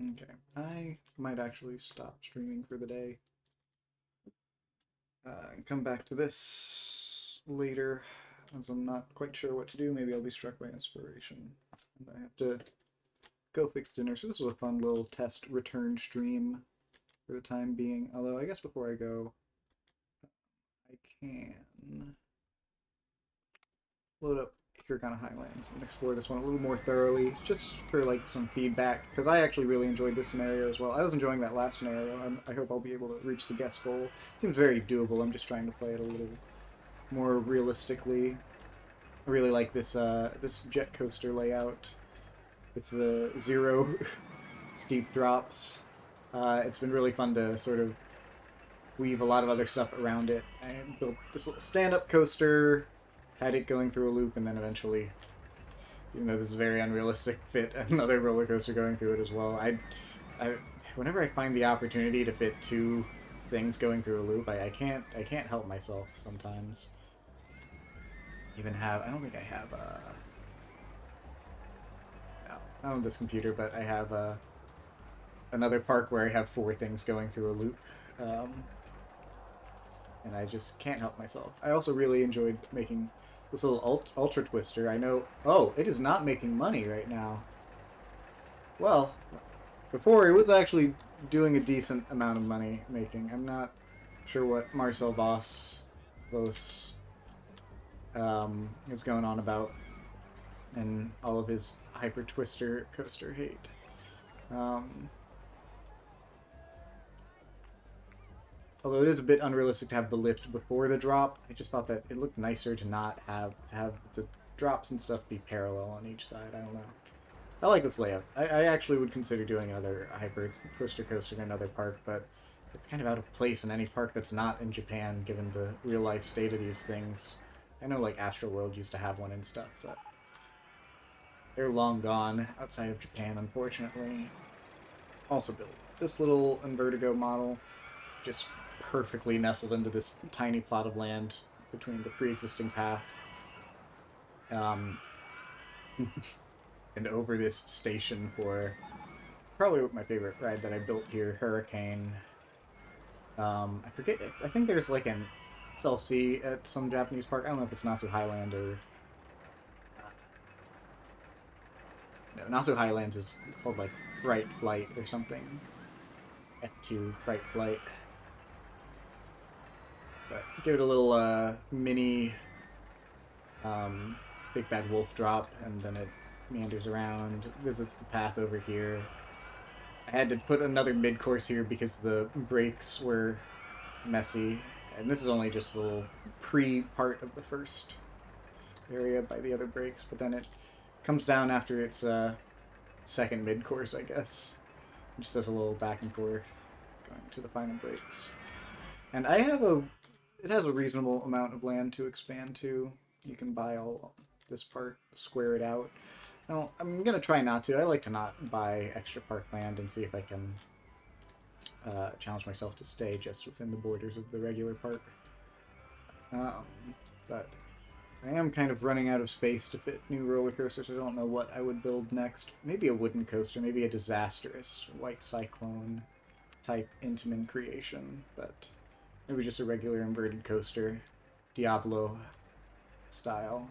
S1: Okay, I might actually stop streaming for the day. And come back to this later, as I'm not quite sure what to do. Maybe I'll be struck by inspiration. And I have to go fix dinner. So this was a fun little test return stream for the time being. Although I guess before I go, I can load up Hiragana Highlands and explore this one a little more thoroughly, just for like some feedback, because I actually really enjoyed this scenario as well. I was enjoying that last scenario. I hope I'll be able to reach the guess goal. Seems very doable. I'm just trying to play it a little more realistically. I really like this this jet coaster layout with the zero steep drops. It's been really fun to sort of weave a lot of other stuff around it. I built this little stand-up coaster, had it going through a loop, and then eventually, even though this is very unrealistic, fit another roller coaster going through it as well. Whenever I find the opportunity to fit two things going through a loop, I can't help myself sometimes. Even have, I don't think I have no, not on this computer, but I have another park where I have four things going through a loop. And I just can't help myself. I also really enjoyed making this little ultra twister. I know... Oh, it is not making money right now. Well, before it was actually doing a decent amount of money making. I'm not sure what Marcel Vos is going on about and all of his hyper twister coaster hate. Although it is a bit unrealistic to have the lift before the drop, I just thought that it looked nicer to not have the drops and stuff be parallel on each side. I don't know. I like this layout. I actually would consider doing another hyper twister coaster in another park, but it's kind of out of place in any park that's not in Japan, given the real life state of these things. I know like Astroworld used to have one and stuff, but they're long gone outside of Japan, unfortunately. Also built this little Invertigo model, just perfectly nestled into this tiny plot of land between the pre-existing path. And over this station for probably my favorite ride that I built here, Hurricane. I forget, I think there's like an SLC at some Japanese park. I don't know if it's Nasu Highland or... No, Nasu Highlands is called like Bright Flight or something. F2 Fright Flight. But give it a little mini Big Bad Wolf drop, and then it meanders around, visits the path over here. I had to put another mid-course here because the brakes were messy, and this is only just the little pre-part of the first area by the other brakes, but then it comes down after its second mid-course, I guess. It just does a little back and forth going to the final brakes. And I have it has a reasonable amount of land to expand to. You can buy all this part, square it out. Now, I'm going to try not to. I like to not buy extra park land and see if I can challenge myself to stay just within the borders of the regular park. but I am kind of running out of space to fit new roller coasters. I don't know what I would build next. Maybe a wooden coaster, maybe a disastrous white cyclone type Intamin creation, but maybe just a regular inverted coaster, Diablo style.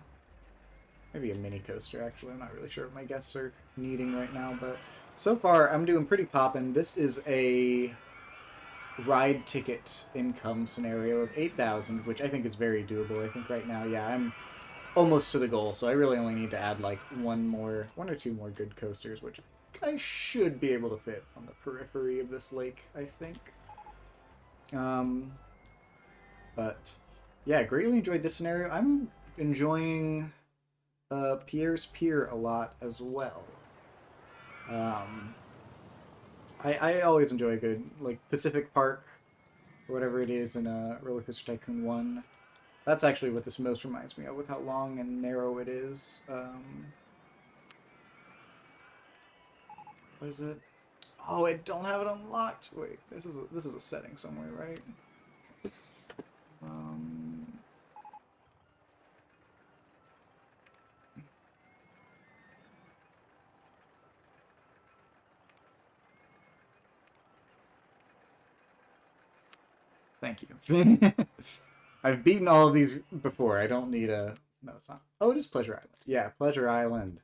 S1: Maybe a mini coaster, actually. I'm not really sure what my guests are needing right now, but so far I'm doing pretty poppin'. This is a ride ticket income scenario of 8,000, which I think is very doable. I think right now, yeah, I'm almost to the goal, so I really only need to add like one or two more good coasters, which I should be able to fit on the periphery of this lake, I think. But yeah, greatly enjoyed this scenario. I'm enjoying Pierre's Pier a lot as well. I always enjoy a good, like, Pacific Park, or whatever it is in Roller Coaster Tycoon 1. That's actually what this most reminds me of, with how long and narrow it is. What is it? Oh, I don't have it unlocked. Wait, this is a setting somewhere, right? Thank you. I've beaten all of these before. I don't need a... No, it's not. Oh, it is Pleasure Island. Yeah, Pleasure Island.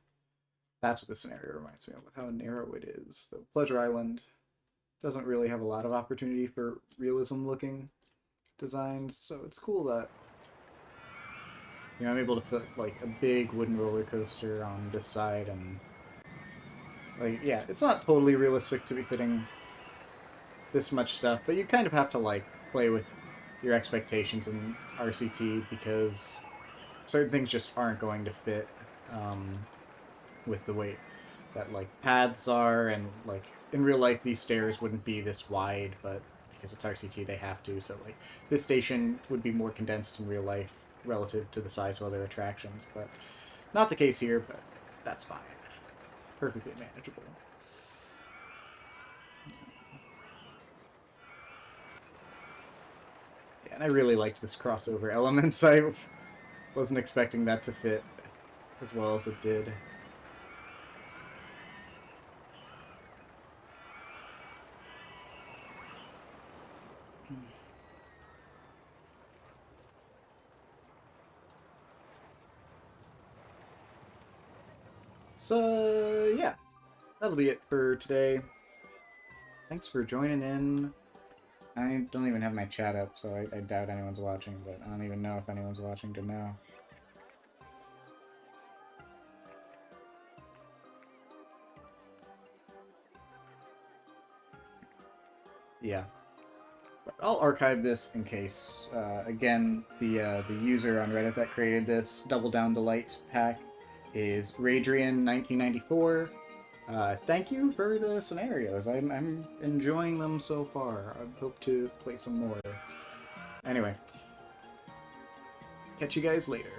S1: That's what the scenario reminds me of, with how narrow it is. So Pleasure Island doesn't really have a lot of opportunity for realism-looking designs, so it's cool that, you know, I'm able to fit like a big wooden roller coaster on this side, and like, yeah, it's not totally realistic to be fitting this much stuff, but you kind of have to like play with your expectations in RCT, because certain things just aren't going to fit with the way that like paths are, and like in real life these stairs wouldn't be this wide, but because it's RCT they have to, so like this station would be more condensed in real life relative to the size of other attractions, but not the case here, but that's fine. Perfectly manageable. Yeah, and I really liked this crossover element. I wasn't expecting that to fit as well as it did. So, yeah, that'll be it for today. Thanks for joining in. I don't even have my chat up, so I doubt anyone's watching, but I don't even know if anyone's watching to know. Yeah. But I'll archive this in case. Again, the user on Reddit that created this Double Down Delight pack is Radrian1994. Thank you for the scenarios. I'm enjoying them so far. I hope to play some more. Anyway, catch you guys later.